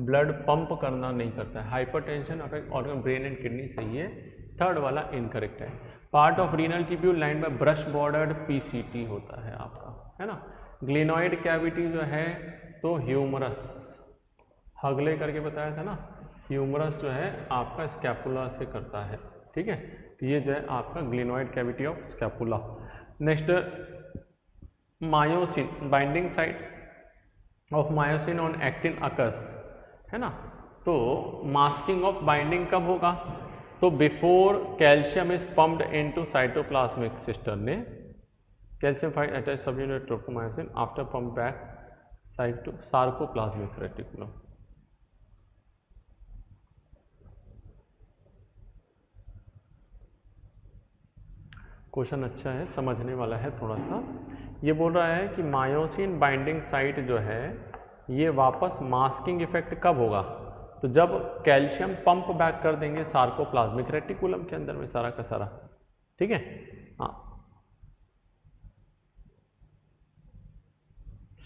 ब्लड पंप करना नहीं करता है, hypertension affect organ brain and kidney सही है, थर्ड वाला इनकरेक्ट है। Part of renal tubule line by brush bordered PCT होता है आपका, है ना। ग्लिनॉइड कैविटी जो है तो ह्यूमरस, हगले करके बताया था ना, ह्यूमरस जो है आपका स्कैपुला से करता है, ठीक है, तो ये जो है आपका glenoid cavity of scapula. Next myosin binding site of myosin on actin occurs, है ना। तो मास्किंग ऑफ बाइंडिंग कब होगा? तो before calcium is pumped into cytoplasmic cisternae, calcium fight attach subunit tropomyosin after pump back sarcoplasmic reticulum. Question अच्छा है, समझने वाला है थोड़ा सा। ये बोल रहा है कि मायोसिन बाइंडिंग साइट जो है ये वापस मास्किंग इफेक्ट कब होगा? तो जब कैल्शियम पंप बैक कर देंगे सार्कोप्लाज्मिक रेटिकुलम के अंदर में सारा का सारा, ठीक है। हाँ,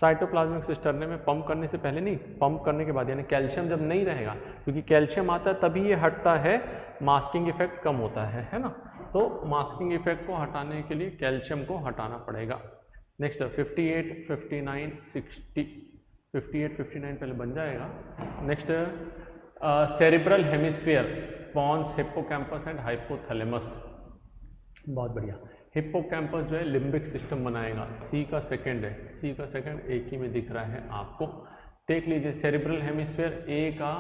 साइटोप्लाज्मिक सिस्टर्ने में पंप करने से पहले नहीं, पंप करने के बाद, यानी कैल्शियम जब नहीं रहेगा, क्योंकि कैल्शियम आता है तभी ये हटता है, मास्किंग इफेक्ट कम होता है ना। तो मास्किंग इफेक्ट को हटाने के लिए कैल्शियम को हटाना पड़ेगा। नेक्स्ट 58, 59, 60, 58, 59 पहले बन जाएगा। Next cerebral hemisphere, pons, hippocampus and hypothalamus. बहुत बढ़िया। हिप्पोकैम्पस जो है लिम्बिक सिस्टम बनाएगा, सी का सेकंड है, सी का सेकंड एक ही में दिख रहा है आपको, देख लीजिए। सेरिब्रल हेमिस्फीयर ए का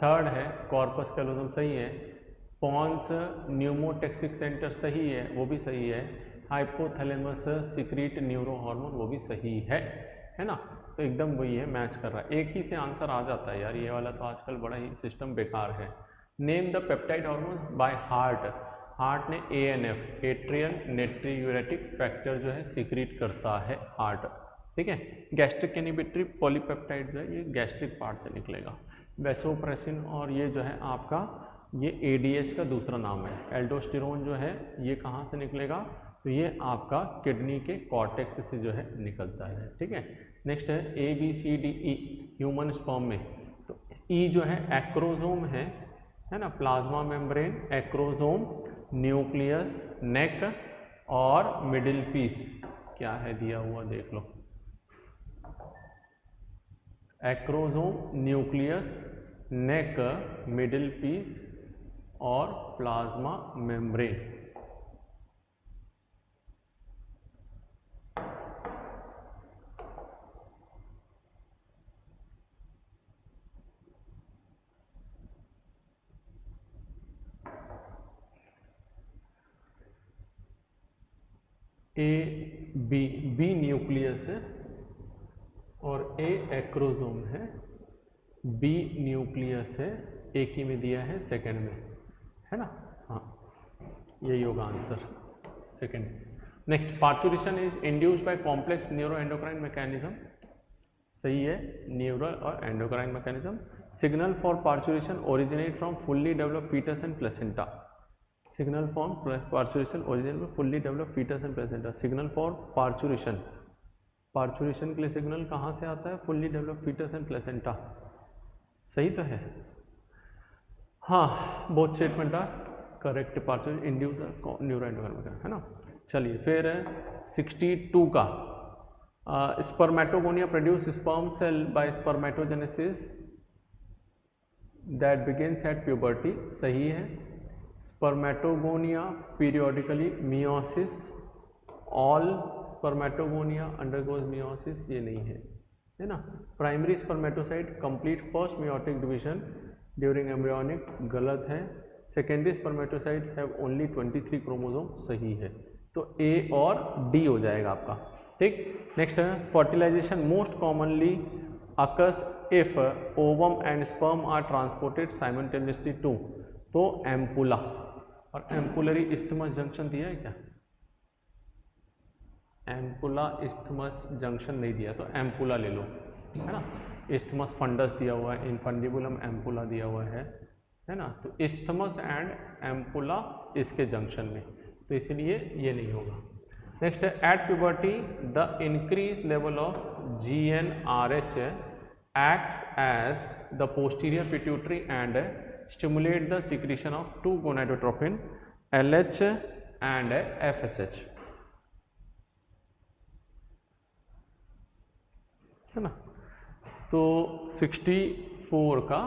थर्ड है, कॉर्पस कैलोसम सही है, पॉन्स न्यूमोटेक्सिक सेंटर सही है, वो भी सही है, हाइपोथैलेमस सिक्रीट न्यूरो हार्मोन वो भी सही है ना। तो एकदम वही है, मैच कर रहा है, एक ही से आंसर आ जाता है यार, ये वाला तो आजकल बड़ा ही सिस्टम बेकार है। Name the peptide hormone by heart, heart ने ANF एट्रियल नेट्रियूरेटिक फैक्टर जो है सीक्रेट करता है हार्ट, ठीक है। गैस्ट्रिक इनहिबिटरी पॉलीपेप्टाइड जो है ये गैस्ट्रिक पार्ट से निकलेगा। वैसोप्रेसिन और ये जो है आपका ये ADH का दूसरा नाम है। एल्डोस्टेरोन जो है ये कहाँ से निकलेगा? तो ये आपका किडनी के कॉर्टेक्स से जो है निकलता है, ठीक है। नेक्स्ट है ABCDE ह्यूमन स्पर्म में, तो E जो है एक्रोजोम है ना, प्लाज्मा मेम्ब्रेन, एक्रोजोम, न्यूक्लियस, नेक और मिडिल पीस। क्या है दिया हुआ देख लो, एक्रोजोम, न्यूक्लियस, नेक, मिडिल पीस और प्लाज्मा मेम्ब्रेन। बी न्यूक्लियस है और A एक्रोजोम है, B न्यूक्लियस है, एक ही में दिया है सेकंड में, है ना। हाँ, यही होगा answer second. Next, parturition is induced by complex neuro endocrine mechanism, सही है, न्यूरल और endocrine mechanism. Signal for parturition originate from fully developed foetus and placenta, signal for parturition originate from fully developed foetus and placenta. Signal for parturition, parturition के लिए सिग्नल कहाँ से आता है? Fully developed foetus and placenta, सही तो है। हाँ, both statement are correct, parturition induce neuro endocrine, है ना। चलिए फिर 62 का spermatogonia produce sperm cell by spermatogenesis that begins at puberty, सही है। Spermatogonia periodically meiosis, all spermatogonia undergoes meiosis, ये नहीं है ना। Primary spermatocyte complete first meiotic division during embryonic, गलत है। Secondary spermatocyte have only 23 chromosome, सही है। तो A और D हो जाएगा आपका, ठीक। नेक्स्ट है fertilisation most commonly occurs if ovum and sperm are transported simultaneously to, तो एम्पुला, और एम्पुलरी इस्थमस जंक्शन दिया है क्या? एम्पुला इस्थमस जंक्शन नहीं दिया, तो एम्पुला ले लो, है ना। इस्थमस फंडस दिया हुआ है, इनफंडिबुलम एम्पुला दिया हुआ है ना। तो इस्थमस एंड एम्पुला इसके जंक्शन में, तो इसलिए ये नहीं होगा। नेक्स्ट है at puberty the increase level of GnRH acts as the posterior pituitary and stimulate the secretion of two gonadotropin LH and FSH, है ना। तो 64 का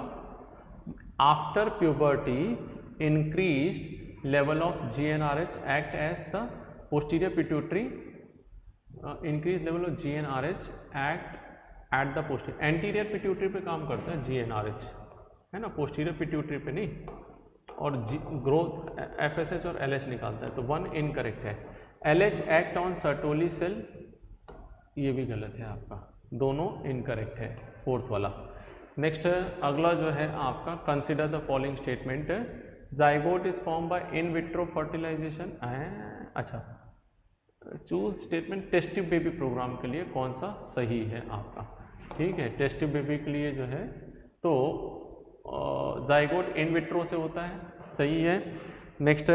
after puberty increased level of GnRH act as the posterior pituitary increase level of GnRH act at the posterior, anterior pituitary पे काम करता है GnRH, है ना, पोस्टीरियर पिट्यूटरी पे नहीं, और ग्रोथ FSH और LH निकालता है, तो 1 इनकरेक्ट है। LH act on Sertoli cell, ये भी गलत है आपका, दोनों इनकरेक्ट है, फोर्थ वाला। नेक्स्ट अगला जो है आपका, consider the following statement, zygote is form by in vitro fertilisation. अच्छा, choose statement test tube baby programme के लिए कौन सा सही है आपका, ठीक है। टेस्ट ट्यूब बेबी के लिए जो है तो जाइगोट इन विट्रो से होता है, सही है। Next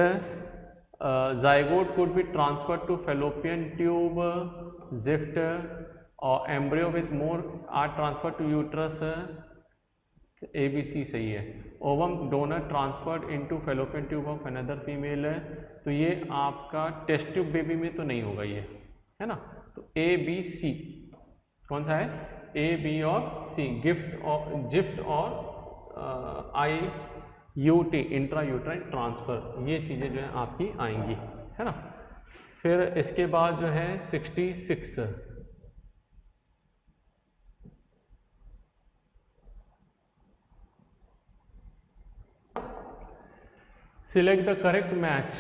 zygote could be transfer to fallopian tube, GIFT और embryo with more are transfer to uterus, ABC सही है। Ovum donor transferred into fallopian tube of another female, तो ये आपका टेस्ट ट्यूब बेबी में तो नहीं होगा ये, है ना, तो ABC कौन सा है, A, B और C, जिफ्ट और IUT इंट्रा यूट्राइन ट्रांसफ़र, ये चीज़ें जो है आपकी आएंगी, है ना। फिर इसके बाद जो है 66, सिलेक्ट द करेक्ट मैच,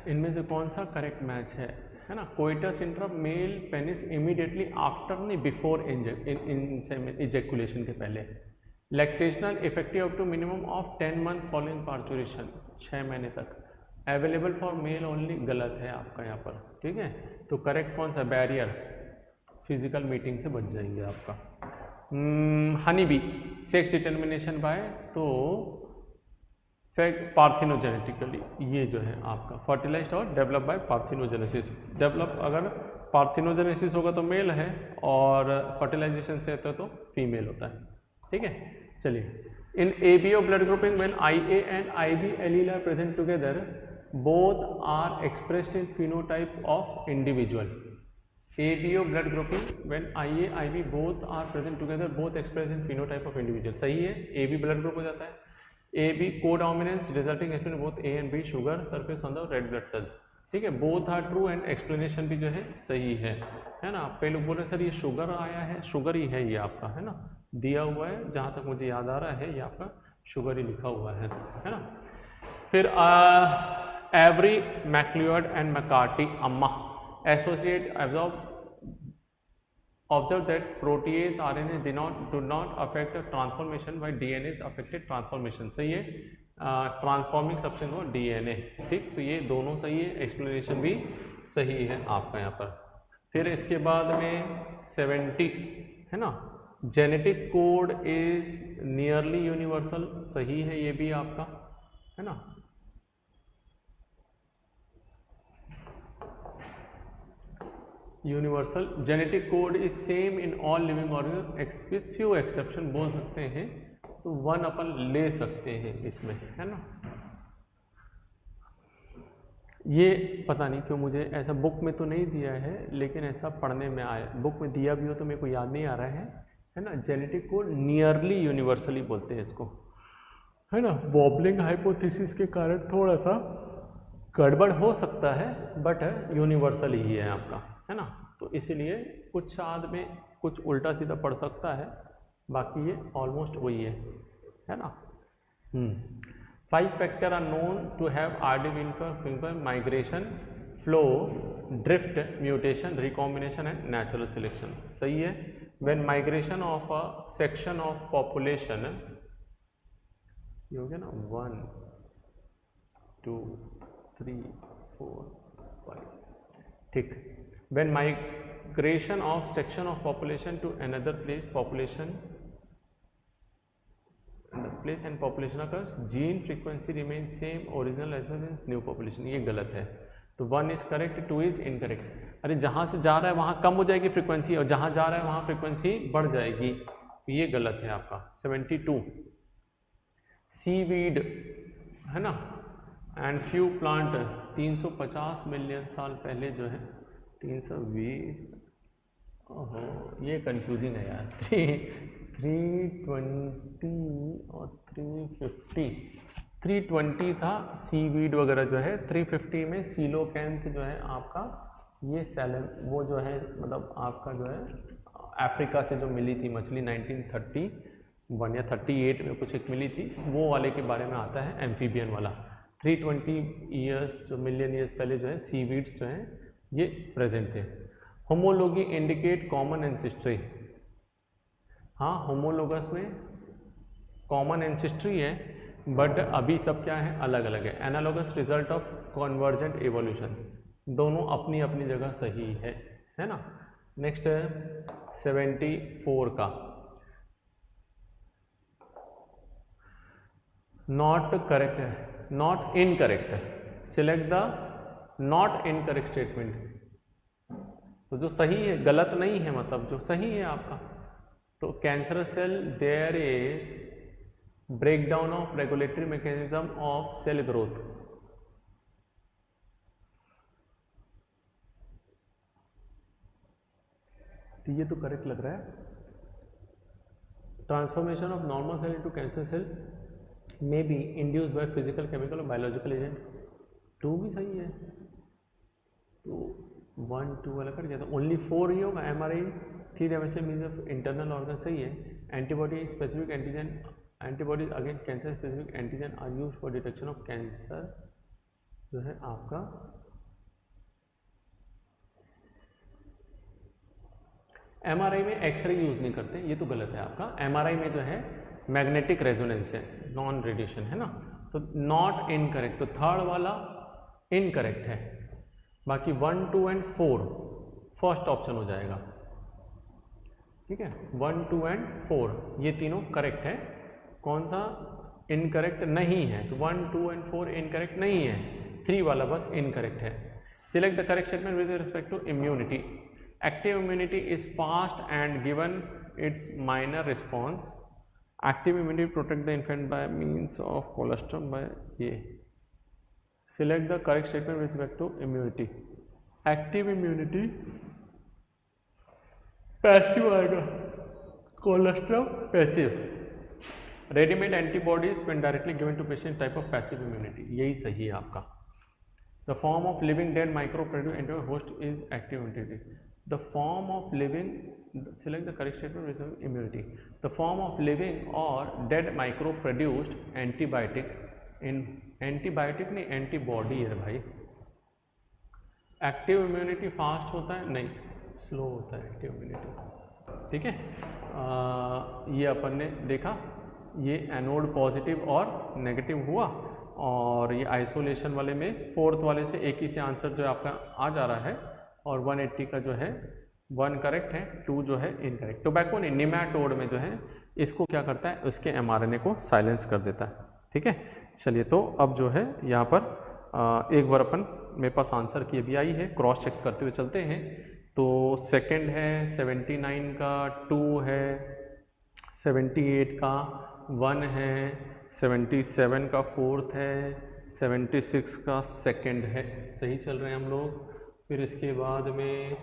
इनमें से कौन सा करेक्ट मैच है ना। Coitus interrupt male penis immediately after, नहीं बिफोर इजेकुलेशन के पहले। Lactational effective up to minimum of 10 month following parturition, 6 महीने तक। अवेलेबल फॉर मेल ओनली, गलत है आपका यहाँ पर, ठीक है। तो करेक्ट कौन सा, बैरियर, फिजिकल मीटिंग से बच जाएंगे आपका। Honey bee, sex determination by, तो पार्थिनोजेनेटिकली, ये जो है आपका फर्टिलाइज्ड और डेवलप बाय पार्थिनोजेनेसिस। डेवलप अगर पार्थिनोजेनेसिस होगा तो मेल है, और फर्टिलाइजेशन से होता है तो फीमेल होता है, ठीक है। चलिए, in ABO blood grouping when IA and IB allele are present together, both are expressed in phenotype of individual. ABO blood grouping when IA IB both are present together, both expressed in phenotype of individual, सही है। AB ब्लड ग्रुप हो जाता है। AB codominance resulting explain both A and B sugar surface on the red blood cells, ठीक है। Both are true and explanation भी जो है सही है ना। कई लोग बोल रहे सर ये शुगर आया है, शुगर ही है ये आपका, है ना, दिया हुआ है, जहाँ तक मुझे याद आ रहा है ये आपका शुगर ही लिखा हुआ है ना। फिर एवरी मैक्लियोड एंड मैकार्टी अम्मा associate observe that protease RNA do not affect transformation while DNA is affected transformation, सही है। ट्रांसफॉर्मिंग सब्सटेंस और DNA, ठीक, तो ये दोनों सही है, एक्सप्लेनेशन भी सही है आपका यहाँ पर। फिर इसके बाद में 70 है ना, genetic code is nearly universal, सही है ये भी आपका, है ना। Universal genetic code is same in all living organism with few exception बोल सकते हैं, तो 1 अपन ले सकते हैं इसमें, है ना। ये पता नहीं क्यों मुझे ऐसा बुक में तो नहीं दिया है, लेकिन ऐसा पढ़ने में आया, बुक में दिया भी हो तो मेरे को याद नहीं आ रहा है ना। जेनेटिक कोड नियरली यूनिवर्सली बोलते हैं इसको, है ना। वॉबलिंग हाइपोथेसिस के कारण थोड़ा सा गड़बड़ हो सकता है, बट यूनिवर्सल ही है आपका, है ना। तो इसीलिए कुछ शायद में कुछ उल्टा सीधा पड़ सकता है, बाकी ये ऑलमोस्ट वही है ना। 5 factor are known to have artificial migration, flow, drift, mutation, recombination and natural selection, सही है। When migration of a section of population, ये हो गया ना 1 2 3 4 5, ठीक। When migration of section of population to another place, and population occurs, gene frequency remains same original as well as new population, ये गलत है। तो 1 is correct, 2 is incorrect। अरे जहाँ से जा रहा है वहाँ कम हो जाएगी फ्रीक्वेंसी, और जहाँ जा रहा है वहाँ फ्रीक्वेंसी बढ़ जाएगी, तो ये गलत है आपका। 72 सीवीड, है ना, एंड फ्यू प्लांट 350 मिलियन साल पहले जो है 320, ओहो ये कंफ्यूजिंग है यार। 320 और 350, 320 था सीवीड वगैरह जो है, 350 में सीलोकैंथ जो है आपका ये सैलम वो जो है मतलब आपका जो है अफ्रीका से जो मिली थी मछली 1931 या 38 में कुछ एक मिली थी, वो वाले के बारे में आता है एम्फीबियन वाला। 320 ईयर्स जो मिलियन ईयर्स पहले जो है सीवीड्स जो हैं ये प्रेजेंट थे। Homology indicate common ancestry. हाँ, होमोलोगस में कॉमन एंसेस्ट्री है, बट अभी सब क्या है, अलग अलग है। Analogous result of convergent evolution, दोनों अपनी अपनी जगह सही है ना। नेक्स्ट है 74 का, नॉट करेक्ट है, नॉट इनकरेक्ट है। Select the not incorrect statement. तो जो सही है, गलत नहीं है, मतलब जो सही है आपका। तो cancer cell there is breakdown of regulatory mechanism of cell growth. तो ये तो करेक्ट लग रहा है। Transformation of normal cell into cancer cell may be induced by physical, chemical और बायोलॉजिकल एजेंट। 2 भी सही है। तो 1 2 वाला कर दिया, तो ओनली 4 ही होगा। MRI 3 dimension means of internal organ सही है। Antibody specific antigen, antibodies against cancer specific antigen are use for detection of cancer जो है आपका। एमआरआई में एक्सरे यूज नहीं करते, ये तो गलत है आपका। एमआरआई में जो है मैग्नेटिक रेजोनेंस है, नॉन रेडिएशन है ना। तो नॉट इनकरेक्ट, तो थर्ड वाला इनकरेक्ट है। बाकी 1 2 एंड 4 फर्स्ट ऑप्शन हो जाएगा, ठीक है। 1 2 एंड 4 ये तीनों करेक्ट है। कौन सा इनकरेक्ट नहीं है? तो 1 2 एंड 4 इनकरेक्ट नहीं है, 3 वाला बस इनकरेक्ट है। Select the correct statement with respect to immunity. Active immunity is fast and given its minor response. Active immunity protect the infant by means of colostrum by ये। Select the correct statement with respect to immunity. Active immunity passive आएगा, colostrum passive. Readymade antibodies when directly given to patient type of passive immunity, यही सही है आपका। The form of living dead micro produce anti host is active immunity. The form of living, select the correct statement with immunity. The form of living or dead micro produced antibiotic in antibiotic नहीं एंटीबॉडी है भाई। एक्टिव इम्यूनिटी फास्ट होता है नहीं, स्लो होता है एक्टिव इम्यूनिटी, ठीक है। ये अपन ने देखा, ये एनोड पॉजिटिव और नेगेटिव हुआ, और ये आइसोलेशन वाले में फोर्थ वाले से एक ही से आंसर जो है आपका आ जा रहा है। और 180 का जो है 1 करेक्ट है, 2 जो है इनकरेक्ट। टोबैको ने निमैटोड में जो है इसको क्या करता है, उसके mRNA को साइलेंस कर देता है, ठीक है। चलिए, तो अब जो है यहाँ पर एक बार अपन मेरे पास आंसर की अभी आई है, क्रॉस चेक करते हुए चलते हैं। तो सेकंड है 79 का 2 है, 78 का 1 है, 77 का 4th है, 76 का 2nd है। सही चल रहे हैं हम लोग। फिर इसके बाद में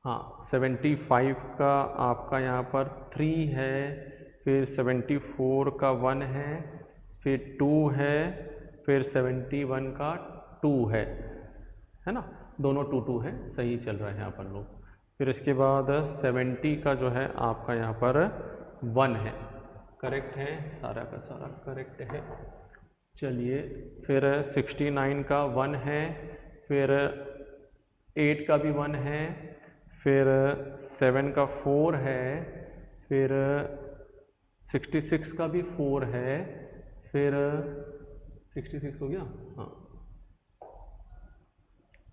हाँ 75 का आपका यहाँ पर 3 है, फिर 74 का 1 है, फिर 2 है, फिर 71 का 2 है ना। दोनों 2 2 है, सही चल रहा है यहाँ पर लोग। फिर इसके बाद 70 का जो है आपका यहाँ पर 1 है, करेक्ट है, सारा का सारा करेक्ट है। चलिए, फिर 69 का 1 है, फिर 8 का भी 1 है, फिर 7 का 4 है, फिर 66 का भी 4 है, फिर 66 हो गया, हाँ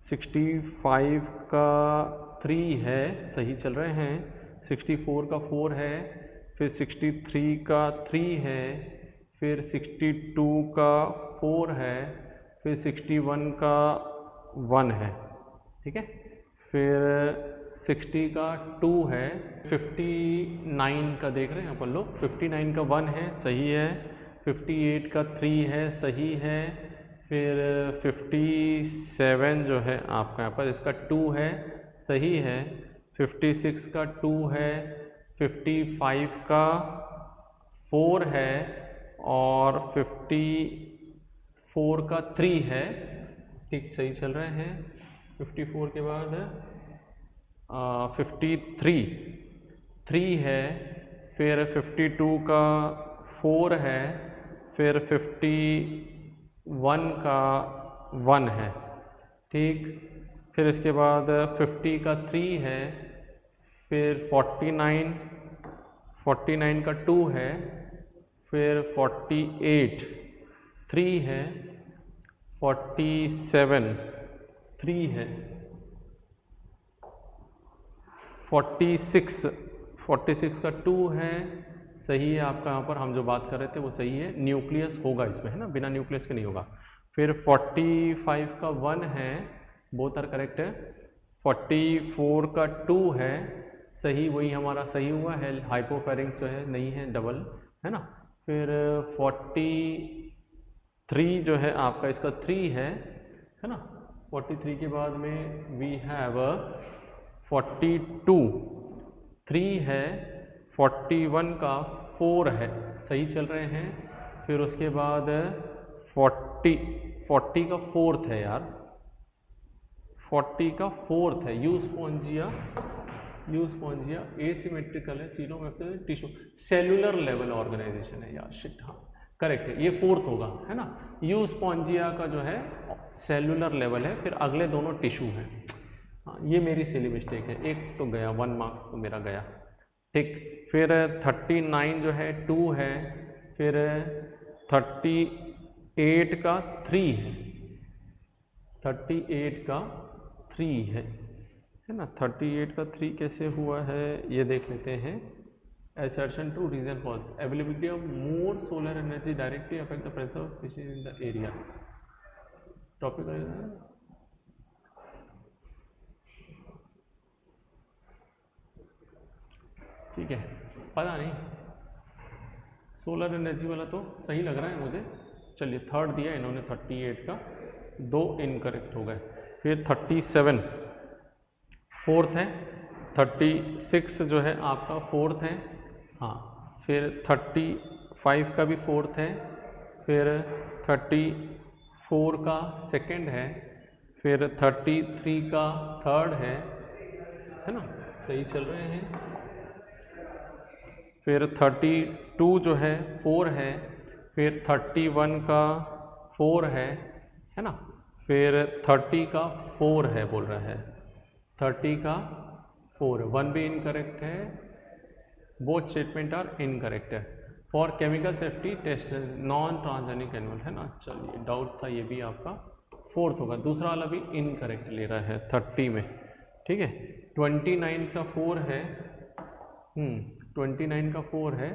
65 का 3 है, सही चल रहे हैं। 64 का 4 है, फिर 63 का 3 है, फिर 62 का 4 है, फिर 61 का 1 है, ठीक है। फिर 60 का 2 है, 59 का देख रहे हैं अपन लोग, 59 का 1 है, सही है। 58 का 3 है, सही है। फिर 57 जो है आपका यहाँ पर इसका 2 है, सही है। 56 का 2 है, 55 का 4 है, और 54 का 3 है, ठीक, सही चल रहे हैं। 54 के बाद 53 3 है, फिर 52 का 4 है, फिर 51 का 1 है, ठीक। फिर इसके बाद 50 का 3 है, फिर 49 का 2 है, फिर 48 3 है, 47 3 है, 46 का 2 है, सही है आपका। यहाँ पर हम जो बात कर रहे थे वो सही है, न्यूक्लियस होगा इसमें, है ना, बिना न्यूक्लियस के नहीं होगा। फिर 45 का 1 है, बोथ आर करेक्ट है। 44 का 2 है, सही, वही हमारा सही हुआ है, हाइपोफेरिंक्स जो है नहीं है, डबल, है ना। फिर 43 जो है आपका इसका 3 है ना। 43 के बाद में वी हैव 42 3 है, 41 का 4 है, सही चल रहे हैं। फिर उसके बाद 40 का 4th है यार, 40 का 4th है, यूस्पोंजिया एसिमेट्रिकल है, सीनोमेट्रिकल टिश्यू, सेलुलर लेवल ऑर्गेनाइजेशन है यार, शिट, हाँ करेक्ट है, ये 4th होगा, है ना। यूस्पोंजिया का जो है सेलुलर लेवल है, फिर अगले दोनों टिश्यू हैं। हाँ, ये मेरी सिली मिस्टेक है, एक तो गया, 1 मार्क्स तो मेरा गया, ठीक। फिर 39 जो है 2 है, फिर 38 का 3 है, 38 का 3 है ना। 38 का 3 कैसे हुआ है ये देख लेते हैं। assertion true, reason false, availability of more solar energy directly affect the pressure of species in the area, topic ठीक है, पता नहीं, सोलर एनर्जी वाला तो सही लग रहा है मुझे। चलिए, 3rd दिया इन्होंने 38 का, 2 इनकरेक्ट हो गए। फिर 37 4th है, 36 जो है आपका 4th है, हाँ। फिर 35 का भी 4th है, फिर 34 का 2nd है, फिर 33 का 3rd है ना, सही चल रहे हैं। फिर 32 जो है 4 है, फिर 31 का 4 है ना। फिर 30 का 4 है बोल रहा है, 30 का 4, 1 भी इनकरेक्ट है, बोथ स्टेटमेंट आर इनकरेक्ट है। For chemical safety test non transgenic animal, है ना। चलिए, डाउट था, ये भी आपका 4th होगा, दूसरा वाला भी इनकरेक्ट ले रहा है 30 में, ठीक है। 29 का 4 है, 29 का 4 है,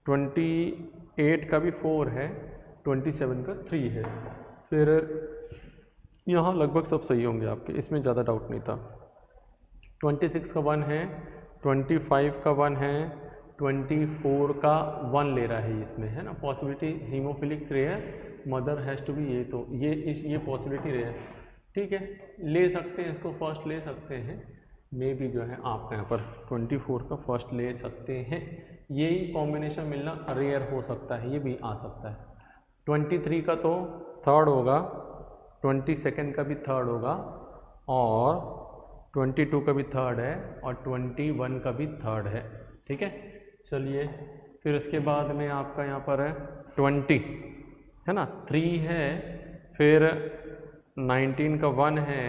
28 का भी 4 है, 27 का 3 है। फिर यहाँ लगभग सब सही होंगे आपके, इसमें ज़्यादा डाउट नहीं था। 26 का 1 है, 25 का 1 है, 24 का 1 ले रहा है इसमें, है ना। Possibility haemophilic rare, mother has to be, ये तो ये पॉसिबिलिटी रेयर, ठीक है, ले सकते हैं इसको, फर्स्ट ले सकते हैं, मे भी जो है आपका यहाँ पर 24 का फर्स्ट ले सकते हैं। यही कॉम्बिनेशन मिलना रेयर हो सकता है, ये भी आ सकता है। 23 का तो 3rd होगा, 22nd का भी 3rd होगा, और 22 का भी 3rd है, और 21 का भी 3rd है, ठीक है। चलिए, फिर उसके बाद में आपका यहाँ पर है 20, है ना, 3 है, फिर 19 का 1 है,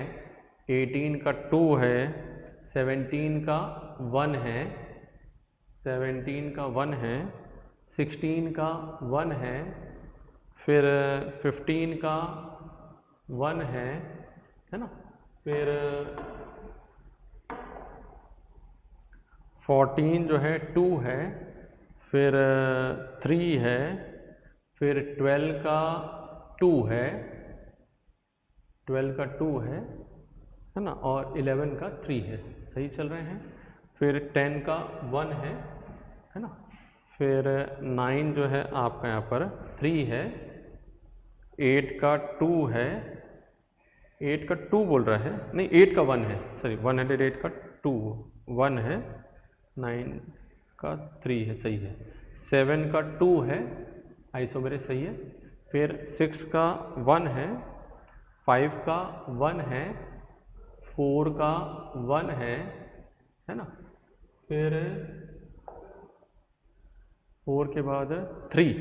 18 का 2 है, 17 का 1 है, 17 का 1 है, 16 का 1 है, फिर 15 का 1 है ना। फिर 14 जो है 2 है, फिर 3 है, फिर 12 का 2 है, 12 का 2 है ना, और 11 का 3 है, सही चल रहे हैं। फिर 10 का 1 है ना। फिर 9 जो है आपका यहाँ पर 3 है, 8 का 2 है, 8 का 2 बोल रहा है, नहीं 8 का 1 है, सॉरी 108 का 2 1 है, 9 का 3 है, सही है। 7 का 2 है, आइसोमेरिक सही है। फिर 6 का 1 है, 5 का 1 है, 4 का 1 है ना, फिर 4 के बाद 3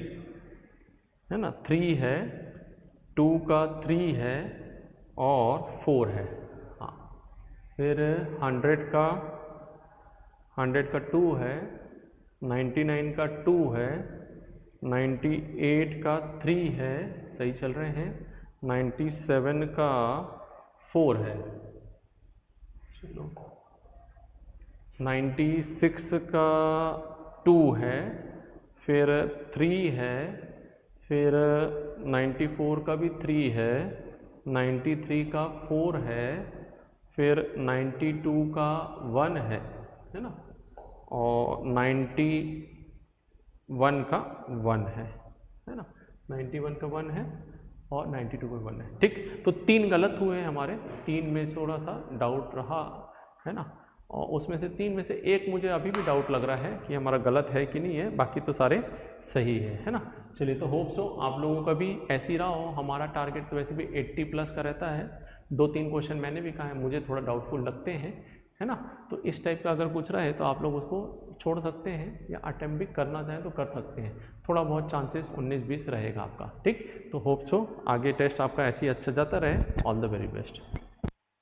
है ना, 3 है, 2 का 3 है और 4 है। हाँ, फिर 100 का 2 है, 99 का 2 है, 98 का 3 है, सही चल रहे हैं, 97 का 4 है, चलो 96 का 2 है, फिर 3 है, फिर 94 का भी 3 है, 93 का 4 है, फिर 92 का 1 है ना, और 91 का 1 है ना, 91 का 1 है और 92 का 1 है। ठीक, तो 3 गलत हुए हैं हमारे, 3 में थोड़ा सा डाउट रहा है ना, और उसमें से 3 में से एक मुझे अभी भी डाउट लग रहा है कि हमारा गलत है कि नहीं है, बाकी तो सारे सही है ना। चलिए, तो होप सो आप लोगों का भी ऐसे ही रहा हो। हमारा टारगेट तो वैसे भी 80 प्लस का रहता है। 2-3 क्वेश्चन मैंने भी कहा है मुझे थोड़ा डाउटफुल लगते हैं, है ना, तो इस टाइप का अगर पूछ रहा है तो आप लोग उसको छोड़ सकते हैं या अटेम्प्ट भी करना चाहें तो कर सकते हैं। थोड़ा बहुत चांसेस 19-20 रहेगा आपका। ठीक, तो होप सो आगे टेस्ट आपका ऐसे ही अच्छा जाता रहे। All the very best.